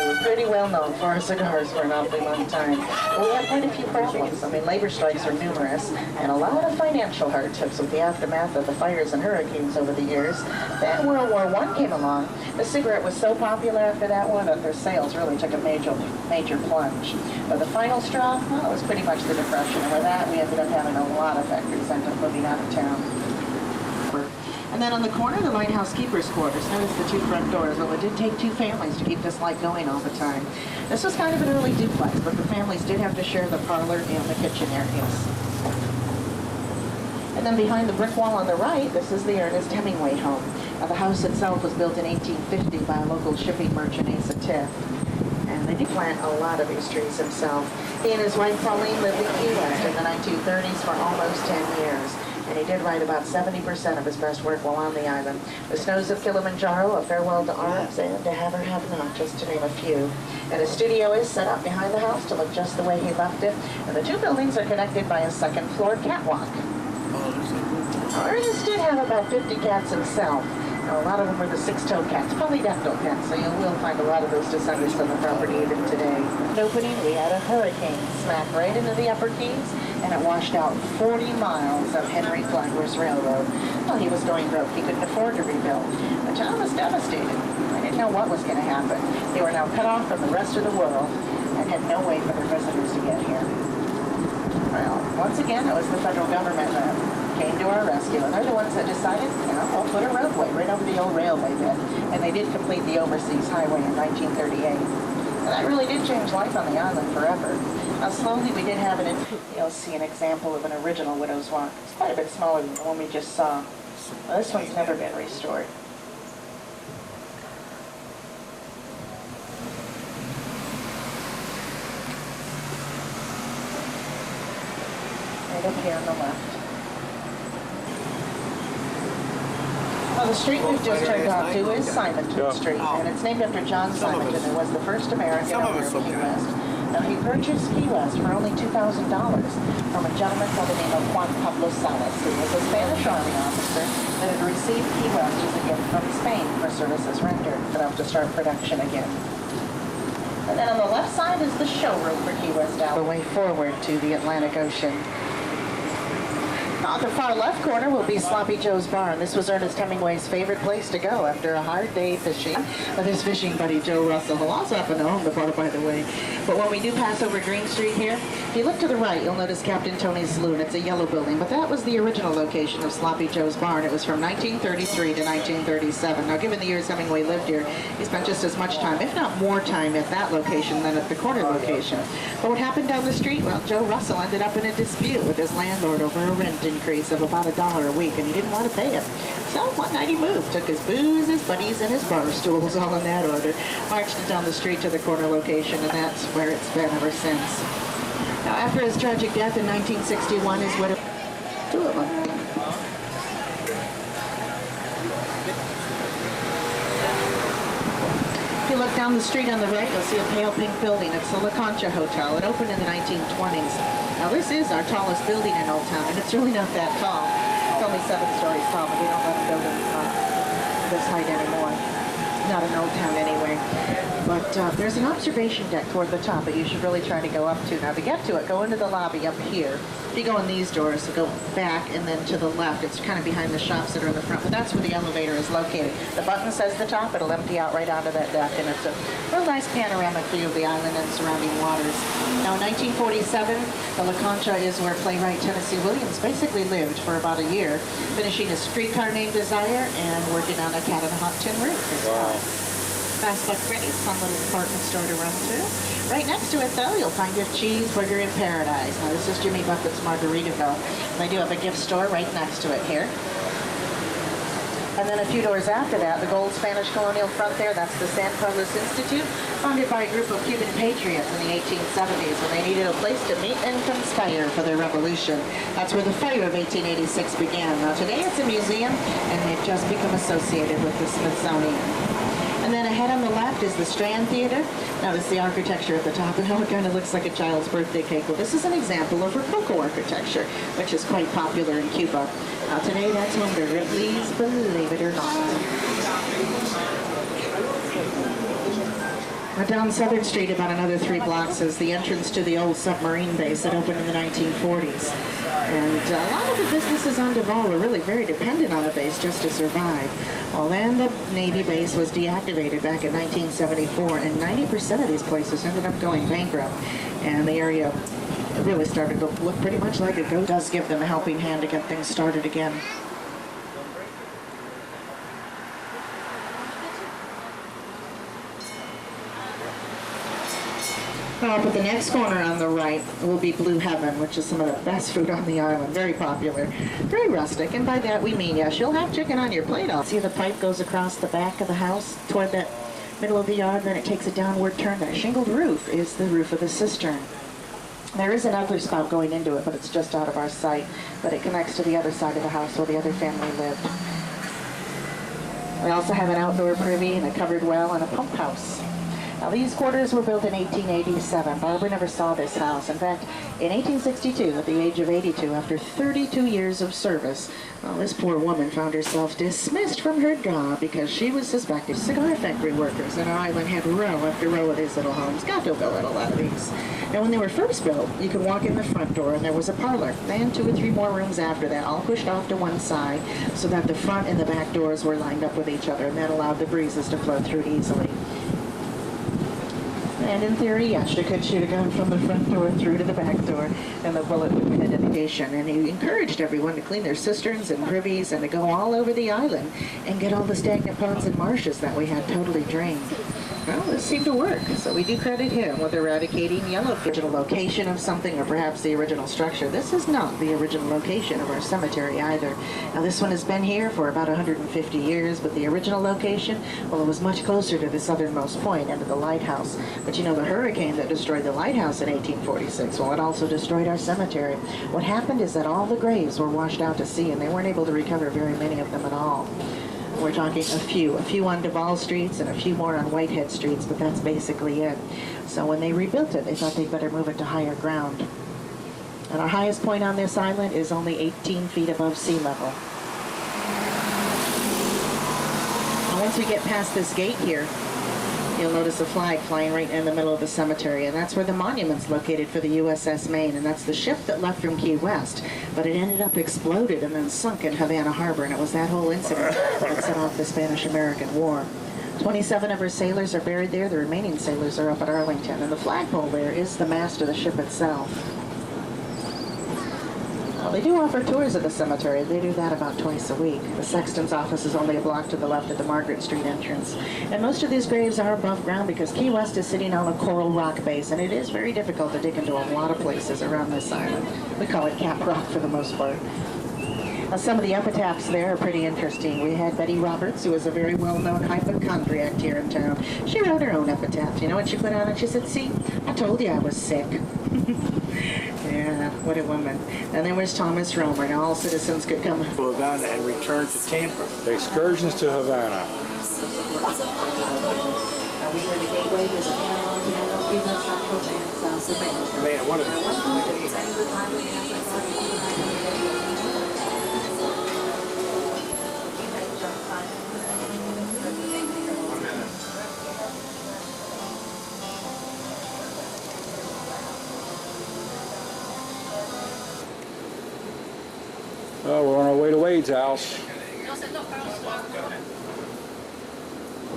We were pretty well known for our cigars for an awfully long time. But we had quite a few problems. I mean, labor strikes were numerous, and a lot of financial hardships with the aftermath of the fires and hurricanes over the years. Then World War I came along. The cigarette was so popular after that one that their sales really took a major plunge. But the final straw, well, it was pretty much the Depression, and with that, we ended up having a lot of factories end up moving out of town. And then on the corner, the lighthouse keeper's quarters. Notice the 2 front doors. Well, it did take 2 families to keep this light going all the time. This was kind of an early duplex, but the families did have to share the parlor and the kitchen areas. And then behind the brick wall on the right, this is the Ernest Hemingway home. Now, the house itself was built in 1850 by a local shipping merchant, Asa Tiff. And they did plant a lot of these trees himself. He and his wife Pauline lived in Key West in the 1930s for almost 10 years. And he did write about 70% of his best work while on the island. The Snows of Kilimanjaro, A Farewell to Arms, and To Have or Have Not, just to name a few. And his studio is set up behind the house to look just the way he left it. And the 2 buildings are connected by a 2nd-floor catwalk. Ernest did have about 50 cats himself. Now, a lot of them were the 6-toed cats, polydactyl cats, so you will find a lot of those descendants on the property even today. At opening, we had a hurricane smack right into the Upper Keys, and it washed out 40 miles of Henry Flagler's Railroad. Well, he was going broke. He couldn't afford to rebuild. The town was devastated. They didn't know what was going to happen. They were now cut off from the rest of the world and had no way for their visitors to get here. Well, once again, it was the federal government that came to our rescue, and they're the ones that decided, we'll put a roadway right over the old railway bed. And they did complete the Overseas Highway in 1938. And that really did change life on the island forever. Now, slowly we did have you'll see an example of an original Widow's Walk. It's quite a bit smaller than the one we just saw. Well, this one's never been restored. right up here on the left. Well, the street we've just turned off to is Simonton Street, and it's named after John Simonton, who was the first American owner of Key West. Now, he purchased Key West for only $2,000 from a gentleman by the name of Juan Pablo Salas, who was a Spanish Army officer that had received Key West as a gift from Spain for services rendered for them to start production again. And then on the left side is the showroom for Key West all the way forward to the Atlantic Ocean. On the far left corner will be Sloppy Joe's Barn. This was Ernest Hemingway's favorite place to go after a hard day fishing with his fishing buddy Joe Russell, who also happened to own the bar, by the way. But when we do pass over Green Street here, if you look to the right, you'll notice Captain Tony's Saloon. It's a yellow building, but that was the original location of Sloppy Joe's Barn. It was from 1933 to 1937. Now, given the years Hemingway lived here, he spent just as much time, if not more time, at that location than at the corner location. But what happened down the street? Well, Joe Russell ended up in a dispute with his landlord over a rent increase of about $1 a week, and he didn't want to pay him. So one night he moved, took his booze, his buddies, and his bar stools, all in that order, marched it down the street to the corner location, and that's where it's been ever since. Now, after his tragic death in 1961, his widow, two of them. If you look down the street on the right, you'll see a pale pink building. It's the La Concha Hotel. It opened in the 1920s. Now, this is our tallest building in Old Town, and it's really not that tall. It's only 7 stories tall, but we don't let them build it this height anymore. Not in Old Town anyway. But there's an observation deck toward the top that you should really try to go up to. Now, to get to it, go into the lobby up here. If you go in these doors, so go back and then to the left. It's kind of behind the shops that are in the front, but that's where the elevator is located. The button says the top. It'll empty out right onto that deck, and it's a real nice panoramic view of the island and surrounding waters. Now, in 1947, the La Concha is where playwright Tennessee Williams basically lived for about a year, finishing a Streetcar Named Desire and working on A Cat on a Hot Tin Roof. Wow. Fast Buck Freddy's, fun little department store to run through. Right next to it, though, you'll find your Cheeseburger in Paradise. Now, this is Jimmy Buffett's Margaritaville. They do have a gift store right next to it here. And then a few doors after that, the gold Spanish colonial front there, that's the San Carlos Institute, founded by a group of Cuban patriots in the 1870s when they needed a place to meet and conspire for their revolution. That's where the fire of 1886 began. Now, today it's a museum, and they've just become associated with the Smithsonian. And then ahead on the left is the Strand Theater. Notice the architecture at the top and how it kind of looks like a child's birthday cake. Well, this is an example of Rococo architecture, which is quite popular in Cuba. Now, today that's home to Ripley's, believe it or not. Down Southern Street, about another 3 blocks, is the entrance to the old submarine base that opened in the 1940s. And a lot of the businesses on Duval were really very dependent on the base just to survive. Well, then the Navy base was deactivated back in 1974, and 90% of these places ended up going bankrupt. And the area really started to look pretty much like a ghost. It does give them a helping hand to get things started again. Up at the next corner on the right will be Blue Heaven, which is some of the best food on the island. Very popular, very rustic, and by that we mean, yes, you'll have chicken on your plate. See, the pipe goes across the back of the house toward that middle of the yard, then it takes a downward turn. That shingled roof is the roof of the cistern. There is an ugly spout going into it, but it's just out of our sight. But it connects to the other side of the house where the other family lived. We also have an outdoor privy and a covered well and a pump house. Now, these quarters were built in 1887. Barbara never saw this house. In fact, in 1862, at the age of 82, after 32 years of service, well, this poor woman found herself dismissed from her job because she was suspected. Cigar factory workers in our island had row after row of these little homes. Gattoville had a lot of these. Now, when they were first built, you could walk in the front door and there was a parlor, and 2 or 3 more rooms after that, all pushed off to one side so that the front and the back doors were lined up with each other, and that allowed the breezes to flow through easily. And in theory, yes, you could shoot a gun from the front door through to the back door, and the bullet would win identification. And he encouraged everyone to clean their cisterns and privies and to go all over the island and get all the stagnant ponds and marshes that we had totally drained. Well, does seem to work. So we do credit him with eradicating yellowfish. Original location of something, or perhaps the original structure. This is not the original location of our cemetery either. Now this one has been here for about 150 years, but the original location, well, it was much closer to the southernmost point and to the lighthouse. But you know, the hurricane that destroyed the lighthouse in 1846, well, it also destroyed our cemetery. What happened is that all the graves were washed out to sea, and they weren't able to recover very many of them at all. We're talking a few on Duval Streets and a few more on Whitehead Streets, but that's basically it. So when they rebuilt it, they thought they'd better move it to higher ground. And our highest point on this island is only 18 feet above sea level. And once we get past this gate here, you'll notice a flag flying right in the middle of the cemetery, and that's where the monument's located for the USS Maine, and that's the ship that left from Key West, but it ended up exploded and then sunk in Havana Harbor, and it was that whole incident that set off the Spanish-American War. 27 of our sailors are buried there. The remaining sailors are up at Arlington, and the flagpole there is the mast of the ship itself. Well, they do offer tours of the cemetery. They do that about twice a week. The sexton's office is only a block to the left of the Margaret Street entrance. And most of these graves are above ground because Key West is sitting on a coral rock base, and it is very difficult to dig into a lot of places around this island. We call it Cap Rock for the most part. Now, some of the epitaphs there are pretty interesting. We had Betty Roberts, who was a very well-known hypochondriac here in town. She wrote her own epitaph. You know what she put on it? She said, "See, I told you I was sick." Yeah, what a woman. And then there's Thomas Romer. Now all citizens could come. To Havana and return to Tampa. Excursions to Havana. We were the gateway to the Panama Canal, Cuba, South and South America. Man, what a... Oh, we're on our way to Wade's house. No, said no, Carl's got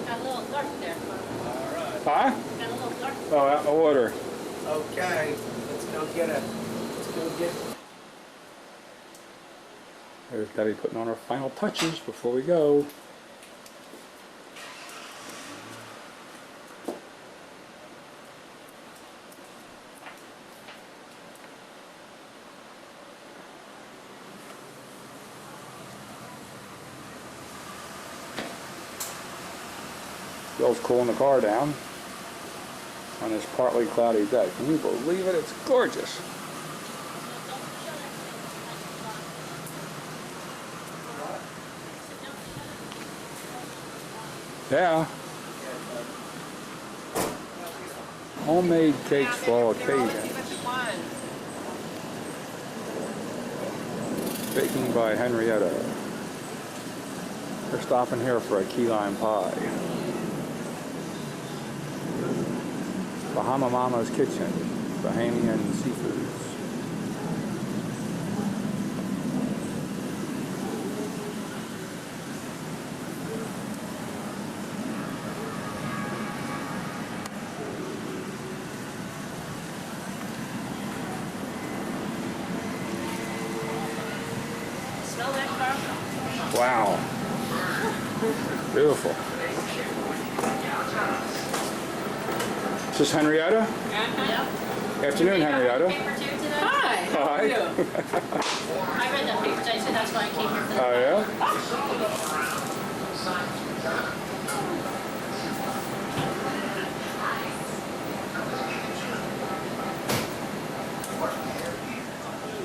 a little dark there. Huh? Got a little dark. Oh, out in the water. Okay, let's go get. There's Debbie putting on her final touches before we go. Bill's cooling the car down on this partly cloudy day. Can you believe it? It's gorgeous. Yeah. Homemade cakes for all occasions. Baking by Henrietta. We're stopping here for a key lime pie. Bahama Mama's Kitchen, Bahamian Seafoods. Smell that, Carl? Wow. Beautiful. Is this Henrietta? Yep. Afternoon, Henrietta. Paper too today? Hi. Hi. I read that paper today, so that's why I came here for that. Oh, yeah?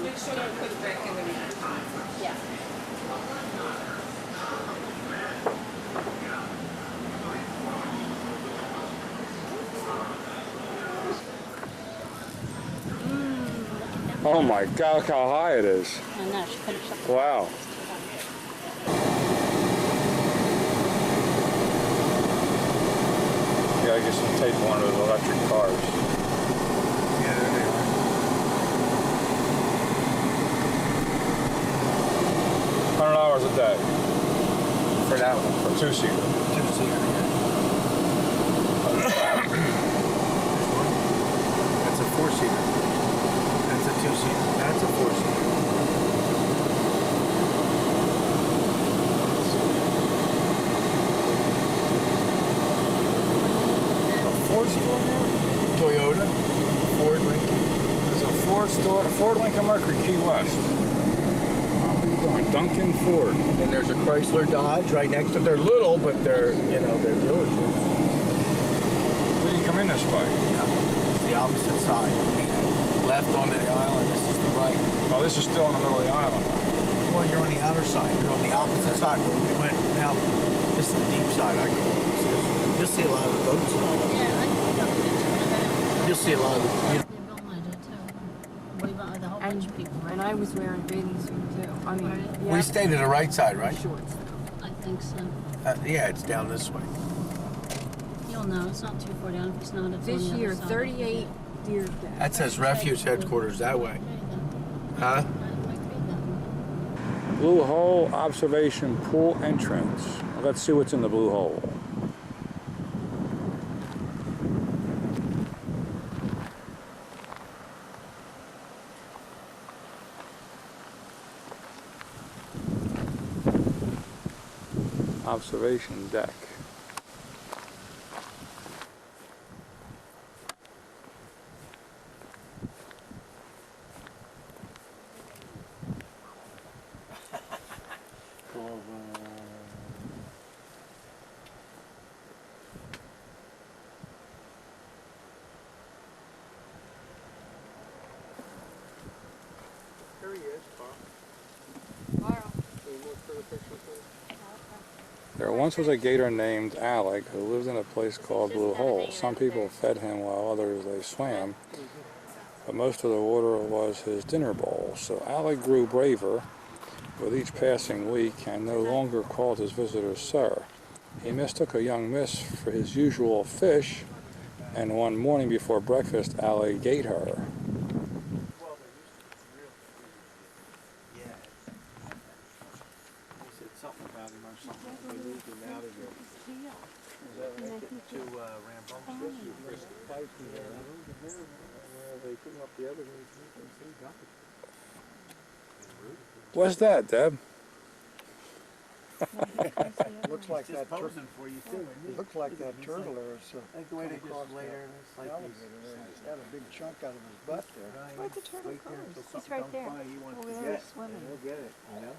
Make sure you put it back in the... Yeah. Oh my God, look how high it is. I know, she finished up. Wow. Gotta get some tape on one of those electric cars. Yeah, there they are. 100 hours a day For that one. for two-seater. Two-seater, That's a four-seater. That's a two-seater. That's a four-seater. Ford store there? Toyota, Ford, Lincoln. There's a Ford store, Ford Lincoln Mercury, Key West. What are you doing? Duncan Ford. And there's a Chrysler Dodge right next to. They're little, but they're they're dealerships. Where do you come in this way? It's the opposite side. Left onto the island. This is the right. Oh, this is still in the middle of the island. Well, you're on the outer side. You're on the opposite side where we went. Now, this is the deep side. I go. You'll see a lot of the boats. Yeah, I think I'll get You'll see a lot of the. Bill and I did too. We went with a whole bunch of people, right? And I was wearing a bathing suit too. I mean, Right. yeah. We stay to the right side, right? Shorts though. I think so. Yeah, it's down this way. You'll know, it's not too far down. If it's not, it's This on the year, other side. 38 deer deaths. That says refuge headquarters that way. Huh? Blue Hole Observation Pool Entrance. Let's see what's in the Blue Hole. Observation deck. There he is, There once was a gator named Alec who lived in a place called Blue Hole. Some people fed him while others they swam, but most of the water was his dinner bowl. So Alec grew braver with each passing week and no longer called his visitors sir. He mistook a young miss for his usual fish, and one morning before breakfast, Alec ate her. something about him or something. They moved him out of here. To Rambunctious. They put him up the other way. What's that, Deb? Looks like that turtle. Looks like that turtle there. So like the way they just lay there. It's like he's got a big chunk out of his butt there. Where'd the turtle go? He's right there. Over there swimming. He'll get it. You know.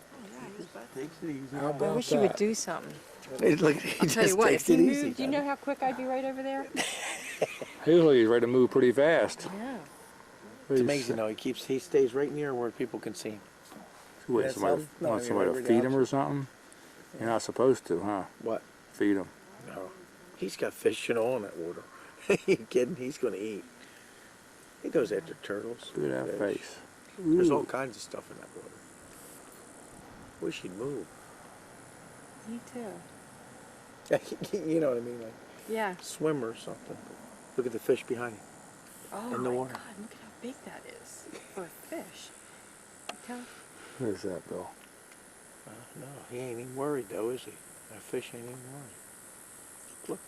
Takes it easy. How I about wish you would that? do something. Look, he I'll tell you just what, takes if it he easy. moved, you know how quick I'd be right over there? Usually he's ready to move pretty fast. Yeah. It's amazing though. He stays right near where people can see him. Wait, Yeah, somebody some- no, want you're somebody to right feed out. him or something? You're not supposed to, huh? What? Feed him. No. He's got fish and all in that water. You kidding? He's going to eat. He goes after turtles. Look at that fish. face. There's all Ooh. kinds of stuff in that water. Wish he'd move. Me too. You know what I mean? Like Yeah. swim or something. Look at the fish behind him. Oh In the my water. God, look at how big that is for a fish. Tell- Where's that, Bill? No, he ain't even worried though, is he? That fish ain't even worried. Look.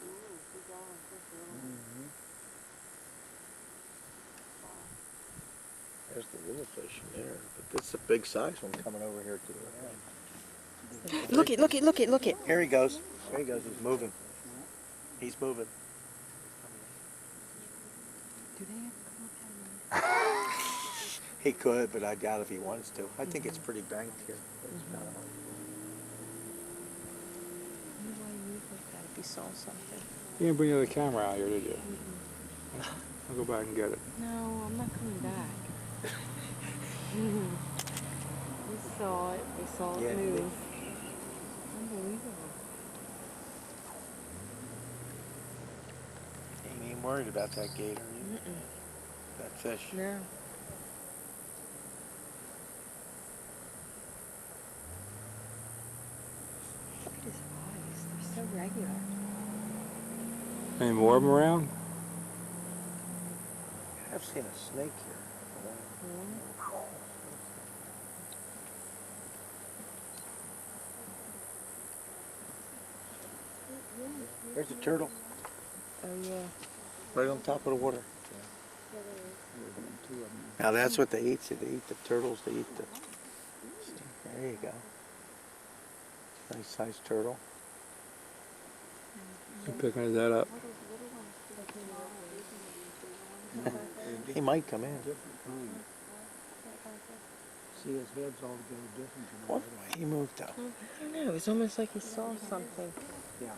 There's the little fish in there, but this is a big size one coming over here to the right. Look it, look it, look it, look it. Here he goes. There he goes. He's moving. He's moving. Do they ever come up He could, but I doubt if he wants to. I think it's pretty banked here. if you saw something? You didn't bring the other camera out here, did you? I'll go back and get it. No, I'm not coming back. We saw it. We saw it Yeah. move. Unbelievable. He ain't even worried about that gator. That fish. No. Look at his eyes. They're so regular. Any more of them around? I've seen a snake here. There's a turtle. Oh yeah. Right on top of the water. Now that's what they eat. See, they eat the turtles. They eat the. There you go. Nice sized turtle. You picking that up? He might come in. Different kind. See, his head's altogether different than What? He moved though. I don't know. It's almost like he saw something. Yeah.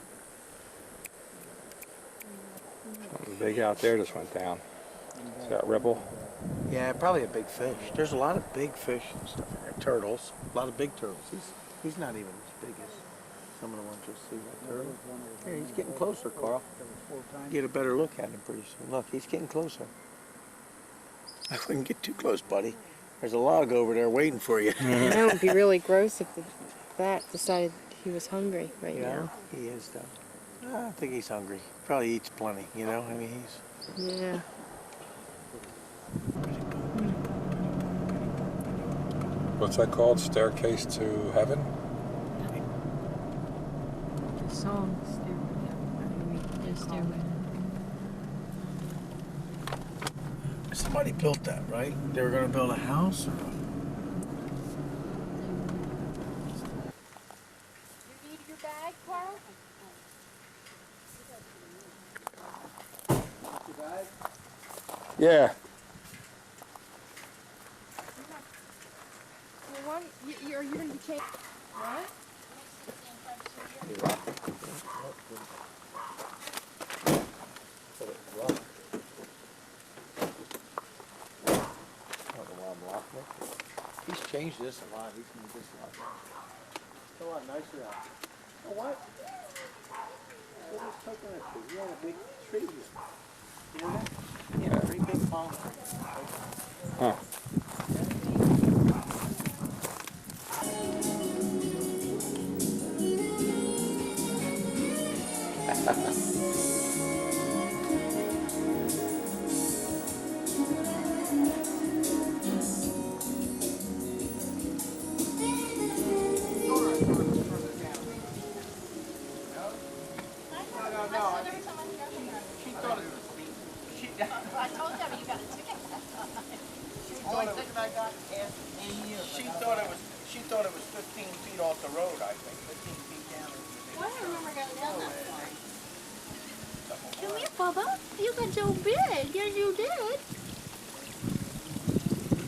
Something big out there just went down. See that ripple? Yeah, probably a big fish. There's a lot of big fish and stuff in there. Turtles. A lot of big turtles. He's not even as big as some of the ones you'll see. That turtle. Yeah, he's getting closer, Carl. Get a better look at him pretty soon. Look, he's getting closer. I wouldn't get too close, buddy. There's a log over there waiting for you. That would be really gross if the bat decided he was hungry right Yeah, now. he is though. I don't think he's hungry. Probably eats plenty, you know? I mean, he's... Yeah. What's that called? Staircase to Heaven? The song, Stairway. Somebody built that, right? They were going to build a house or... You need your bag, Carl? Yeah. You're going to be changed. What? He's changed this a lot. He's made this a lot better. It's a lot nicer out. You know what? What is coconut tree? We had a big tree here. You know that? Yeah, a pretty big palm tree. Huh. She thought it was 15 feet off the road, I think. 15 feet down. Well, I don't remember going down that far. Come here, Bubba. You got so big. Yes, you did.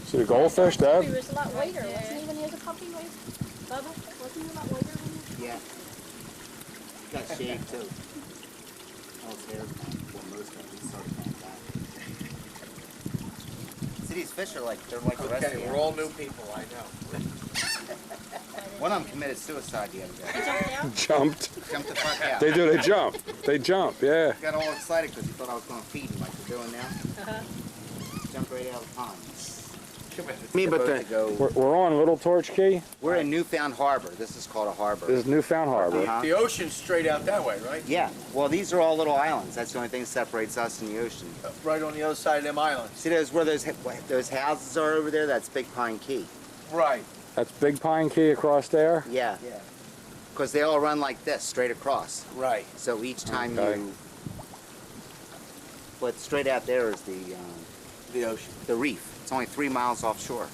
See the goldfish, Dad? He was a lot whiter, wasn't he, when he was a puppy? Bubba, wasn't he a lot whiter when he was a puppy? Yeah. Got shaved too. All his hair, well, most of it started coming back. See, these fish are like, they're like the rest of Okay, the we're all new people, I know. One of them committed suicide the other day. Jumped. Jumped the fuck out. They do, they jump. They jump, yeah. Got all excited because he thought I was going to feed him like we're doing now. Jumped right out of the pond. Me, but Supposed to go. We're on Little Torch Key. We're in Newfound Harbor. This is called a harbor. This is Newfound Harbor. Uh-huh. the ocean's straight out that way, right? Yeah. Well, these are all little islands. That's the only thing that separates us and the ocean. Right on the other side of them islands. See, there's where those houses are over there. That's Big Pine Key. Right. That's Big Pine Key across there. Yeah. Yeah. Because they all run like this, straight across. Right. So each time Okay. you, but straight out there is The ocean. the reef. It's only 3 miles offshore.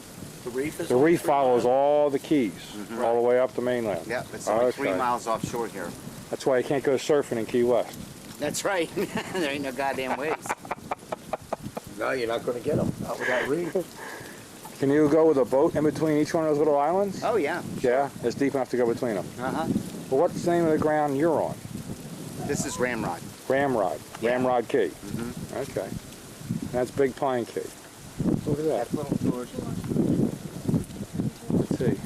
The reef is... The reef follows all the keys, all the way up the mainland. Yep, it's only 3 Okay. miles offshore here. That's why you can't go surfing in Key West. That's right. There ain't no goddamn waves. No, you're not going to get them. Not with that reef. Can you go with a boat in between each one of those little islands? Oh yeah. Yeah, it's deep enough to go between them. Uh-huh. But what's the name of the ground you're on? This is Ramrod. Ramrod. Yeah. Ramrod Key. Mm-hmm. Okay. That's Big Pine Key. Look at that. That's Little George. Let's see.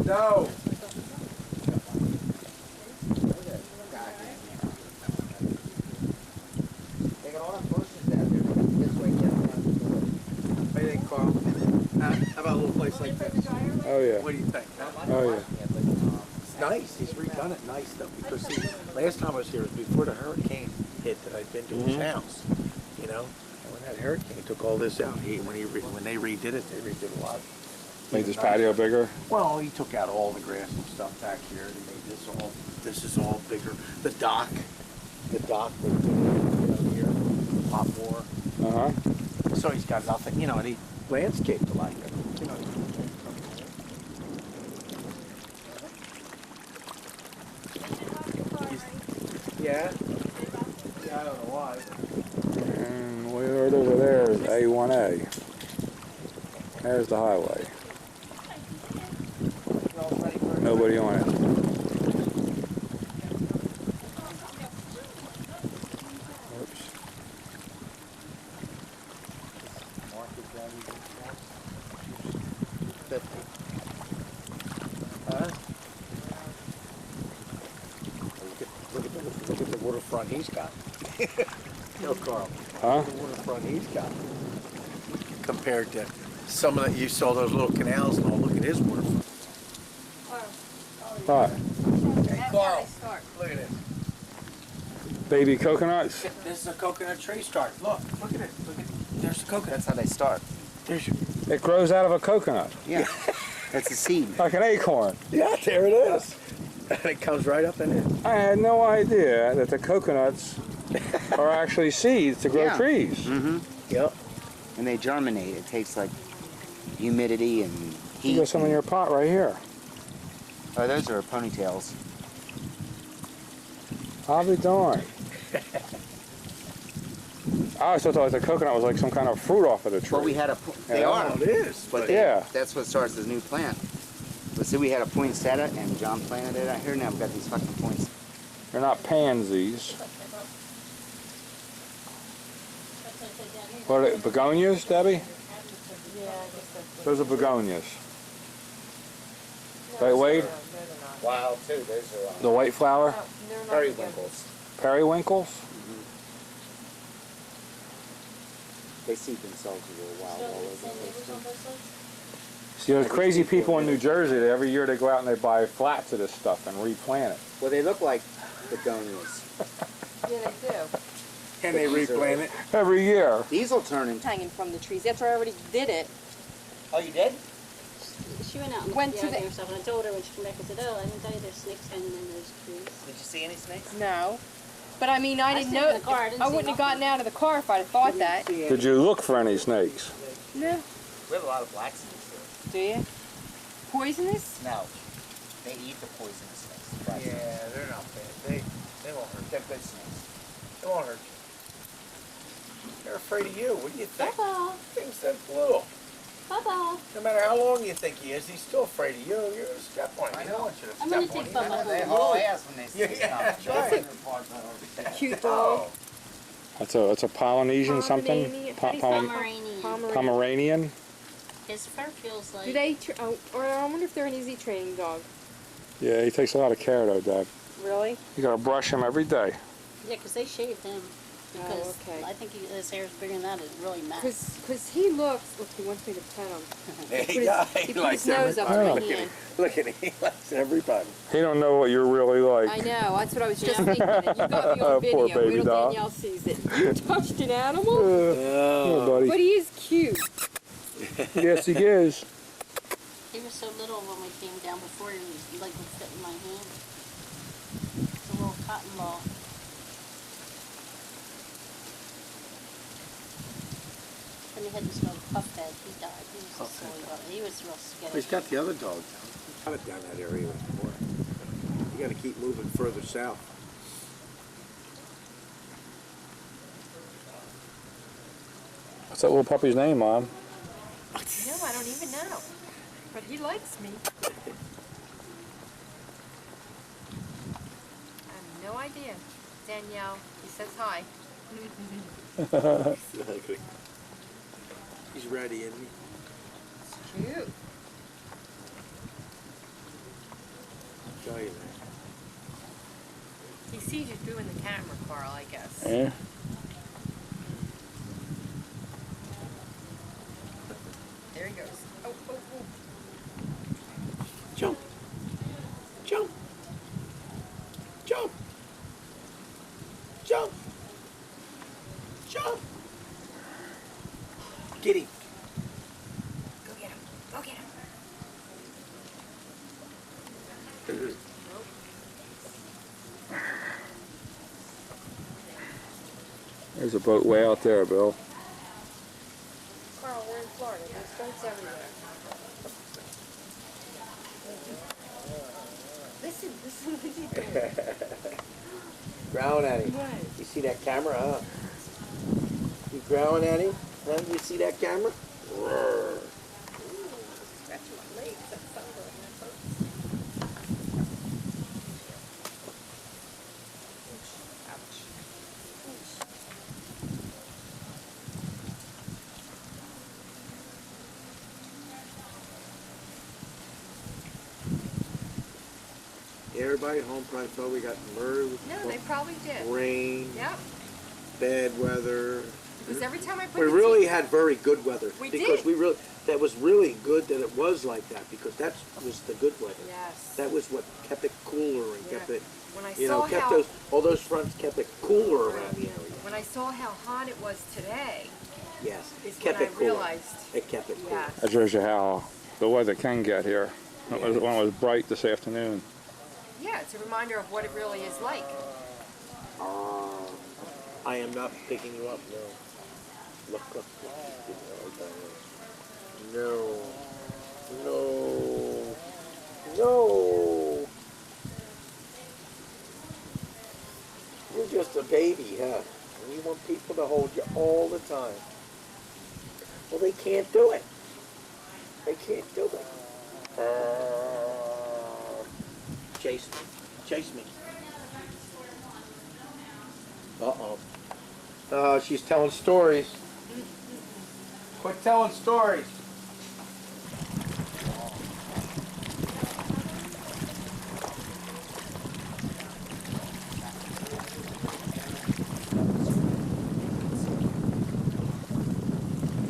No. They got all the bushes out there. This way down. What do you think, Carl? How about a little place like this? Oh yeah. What do you think? Oh yeah. It's nice. He's redone it nice, though, because see, last time I was here was before the hurricane hit that I'd been to his house, you know? And when that hurricane took all this out, when they redid it, they redid a lot. Made this patio bigger. Well, he took out all the grass and stuff back here. They made this is all bigger. The dock, they put out here, a lot more. Uh-huh. So he's got nothing, you know, and he landscaped a lot, you know. Yeah? I don't know why. And way over there is A1A. There's the highway. Nobody on it. Oops. Look at the waterfront he's got. No, Carl. Huh? The waterfront he's got. Compared to some of that, you saw those little canals and all. Look at his waterfront. Hi. Hey, Carl. Look at this. Baby coconuts? This is a coconut tree start. Look at it. Look at there's the coconut. That's how they start. There's your, It grows out of a coconut. Yeah. That's a seed. Like an acorn. yeah, there it is. And it comes right up in it. I had no idea that the coconuts are actually seeds to grow Yeah. trees. Mm-hmm. Yep. And they germinate. It takes like humidity and heat. You got some in your pot right here. Oh, those are ponytails. I'll be darned. I always thought like the coconut was like some kind of fruit off of the tree. Well, we had a. They Yeah. are. It is. But Yeah. that's what starts this new plant. But see, we had a poinsettia, and John planted it out here. Now we've got these fucking points. They're not pansies. What are they, begonias, Debbie? Those are begonias. Right, Wade? Wild too. Those are The white flower? periwinkles. Periwinkles? They seed themselves a little wild all over the place too. See, those crazy people in New Jersey, every year they go out and they buy flats of this stuff and replant it. Well, they look like begonias. Yeah, they do. And they replant it. Every year. These will turn into. Hanging from the trees. That's where I already did it. Oh, you did? She went out and Went looked to at the- herself, and I told her when she came back, I said, oh, I didn't tell you there's snakes hanging in those trees. Did you see any snakes? No. But I mean, I didn't stayed know. in the car. I didn't I see wouldn't have nothing. gotten out of the car if I'd have thought that. Did you look for any snakes? No. We have a lot of black snakes here. Do you? Poisonous? No. They eat the poisonous snakes. the black snakes. Yeah, they're not bad. They won't hurt. They're good snakes. They won't hurt you. They're afraid of you. What do you think? Papa, Things that little. Papa. No matter how long you think he is, he's still afraid of you. You're gonna step on him. I You know. don't want you to I'm step gonna on take him. Bubba They home. haul ass when they see Yeah, that's right. Cute dog. That's a Polynesian something? Pomeranian. Pomeranian. Pomeranian? His fur feels like... Do they? Or I wonder if they're an easy training dog. Yeah, he takes a lot of care though, Dad. Really? You gotta brush him every day. Yeah, because they shaved him. Because okay. I think his hair's bigger than that. It really matters. Because he looks. Look, he wants me to pet him. There Put you his- go. he He put likes his nose up everybody. to my hand. Look at him. He likes everybody. He don't know what you're really like. I know. That's what I was just thinking. And you got me on video. Poor Wait baby till doll. Danielle sees it. You touched an animal? Oh, buddy. But he is cute. Yes, he is. He was so little when we came down before. He was like would fit in my hand. It's a little cotton ball. And he had this little puffhead. He died. He was a silly dog. He was real skittish. He's got the other dog down. Got it down that area before. You got to keep moving further south. What's that little puppy's name, Mom? No, I don't even know. But he likes me. I have no idea. Danielle, he says hi. He's ready, isn't he? Cute. I'll show you that. He sees you doing the camera, Carl, I guess. Yeah. There he goes. Oh, oh, oh. Jump. Jump. Jump. Jump. Jump. Get him. Go get him. Go get him. There's a boat way out there, Bill. Carl, we're in Florida. There's boats everywhere. Listen, what is he doing? Growling at him. You see that camera, huh? You growling at him? Huh? You see that camera? Roar. Scratching my legs. That's sunburn. That hurts. Ouch. Everybody at home probably thought we got murdered with No, they probably did. rain, Yep. bad weather. Because every time I put We the really had very good weather. We because did. we really that was really good that it was like that because that was the good weather. Yes. That was what kept it cooler and kept Yeah. it When I you know, saw kept how those all those fronts kept it cooler around the area. when I saw how hot it was today, Yes. is Kept when it I cooler. realized. It kept it cooler. Yes. That shows you how the weather can get here. When it was bright this afternoon. Yeah, it's a reminder of what it really is like. I am not picking you up, no. Look. No. No. No. You're just a baby, huh? And you want people to hold you all the time. Well, they can't do it. They can't do it. Chase me. Chase me. Uh-oh. Oh, she's telling stories. Quit telling stories.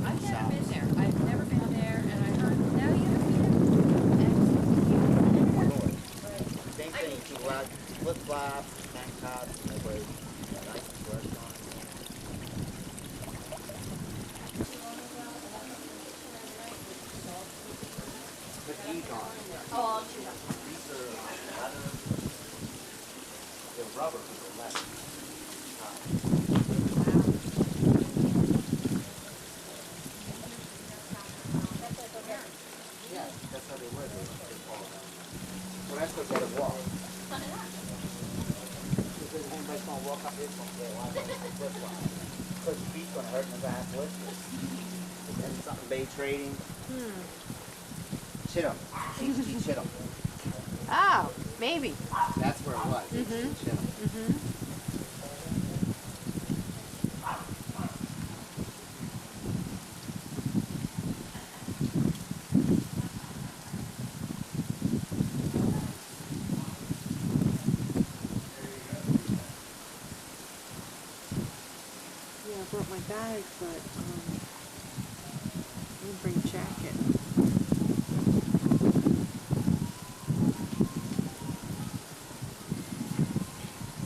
I've never been there. I've never been there, and I heard now you have Same thing, people out flip-flops, tank tops, and everybody nice and fresh on. Put heat on. Oh, These are leather. They're rubber, but they're leather. Yeah, that's how they wear them. Well, that's what they walk. Because anybody's gonna walk up here, it's gonna get wide open flip-flop. Because your feet's gonna hurt and they're gonna have blisters. And something bay trading. Chittum. H.G. Chittum. Oh, maybe. That's where it was. H.G. Chittum. Yeah, I brought my bag, but I didn't bring a jacket.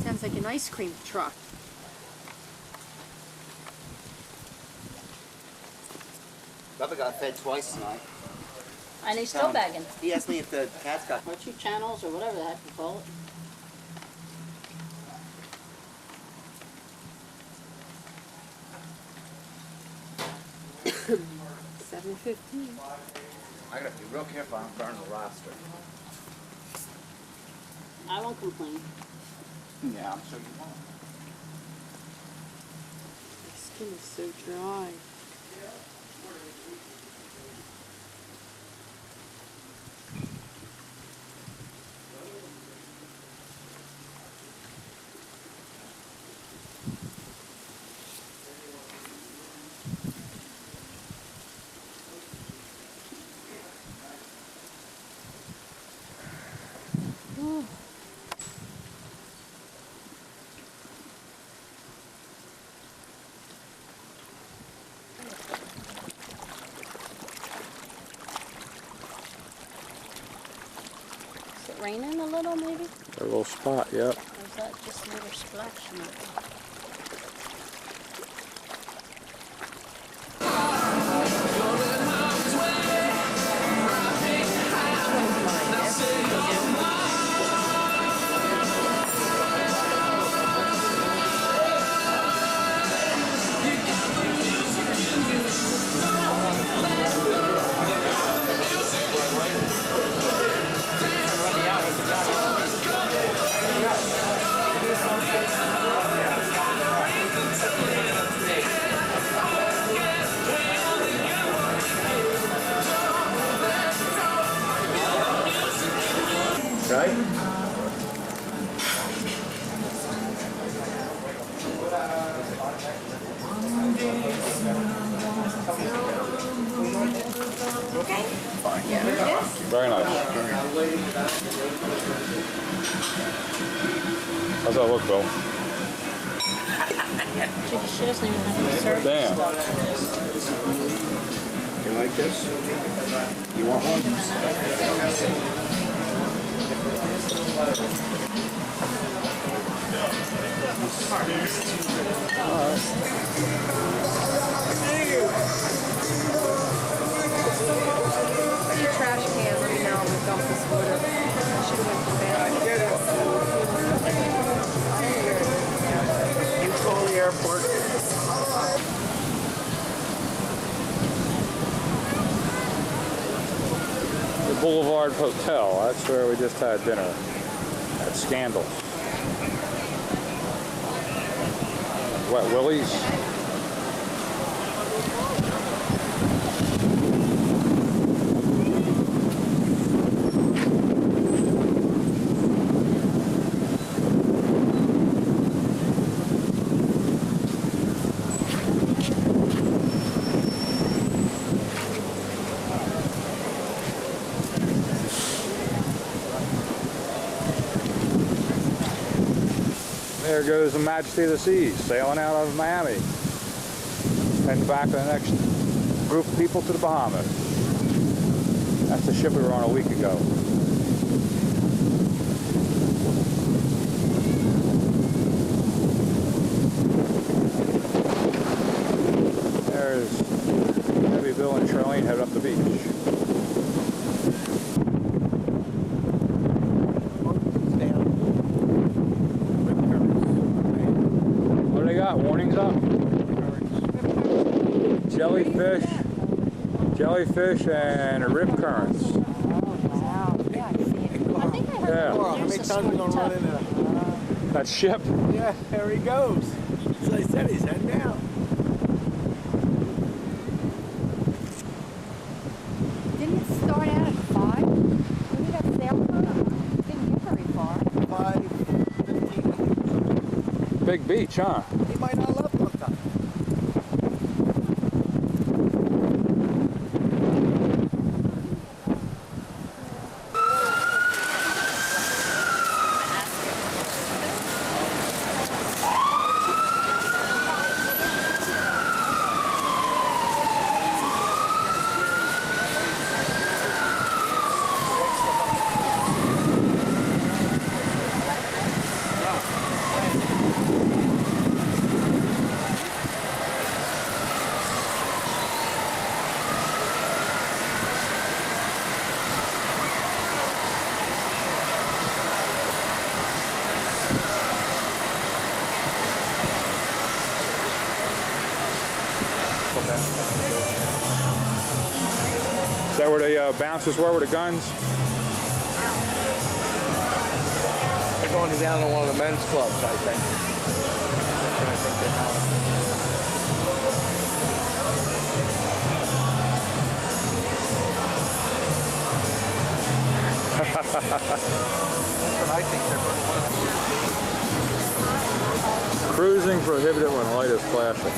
Sounds like an ice cream truck. Bubba got fed twice tonight. and he's still bagging. He asked me if the cat's got. Or 2 channels, or whatever the heck you call it. $7.15. I gotta be real careful. I don't burn the lobster. I won't complain. Yeah, I'm sure you won't. My skin is so dry. Is it raining a little, maybe? A little spot, yep. Or is that just a little splash? Thank you. Very nice. How's that look, Bill? She doesn't even have to serve Damn. You like this? You want one? Your trash can, let me know, I'm gonna dump this water. I should've went to bed. You call the airport. The Boulevard Hotel. That's where we just had dinner. At Scandals. Wet Willie's. There goes the Majesty of the Seas, sailing out of Miami. Heading back to the next group of people to the Bahamas. That's the ship we were on a week ago. There's Debbie, Bill, and Charlene heading up the beach. Warnings up. Jellyfish and rip currents. Wow, yeah, I see it. I think I heard Yeah. How many times are we gonna run into? That ship. Yeah, there he goes. As I said, he's heading down. Didn't it start out at 5? When did that sail come? Didn't get very far. 5:15. Big beach, huh? He might not left on time. Is that where the bouncers were with the guns? They're going down to one of the men's clubs, I think. I think they That's what I think they're Cruising prohibited when light is flashing.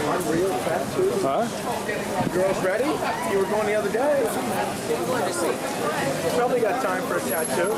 Unreal tattoo. Huh? Girls ready? You were going the other day. Probably got time for a tattoo.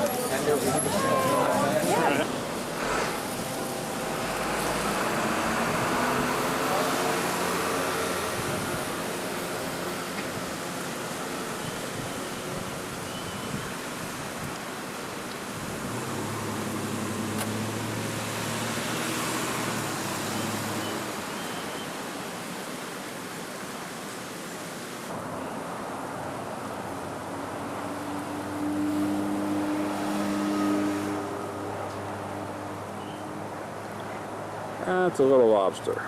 That's a little lobster.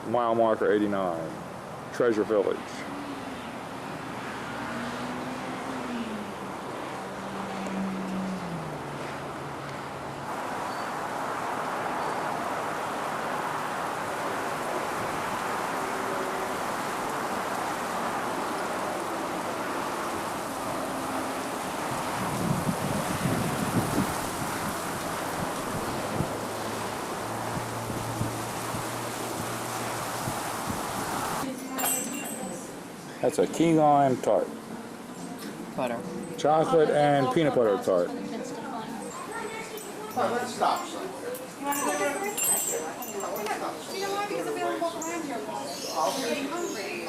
Mile marker 89. Treasure Village. That's a key lime tart. Butter. Chocolate and peanut butter tart. Let's stop. You want to go to the Christmas? You know why? Because I've been walking around here all day. I'm getting hungry.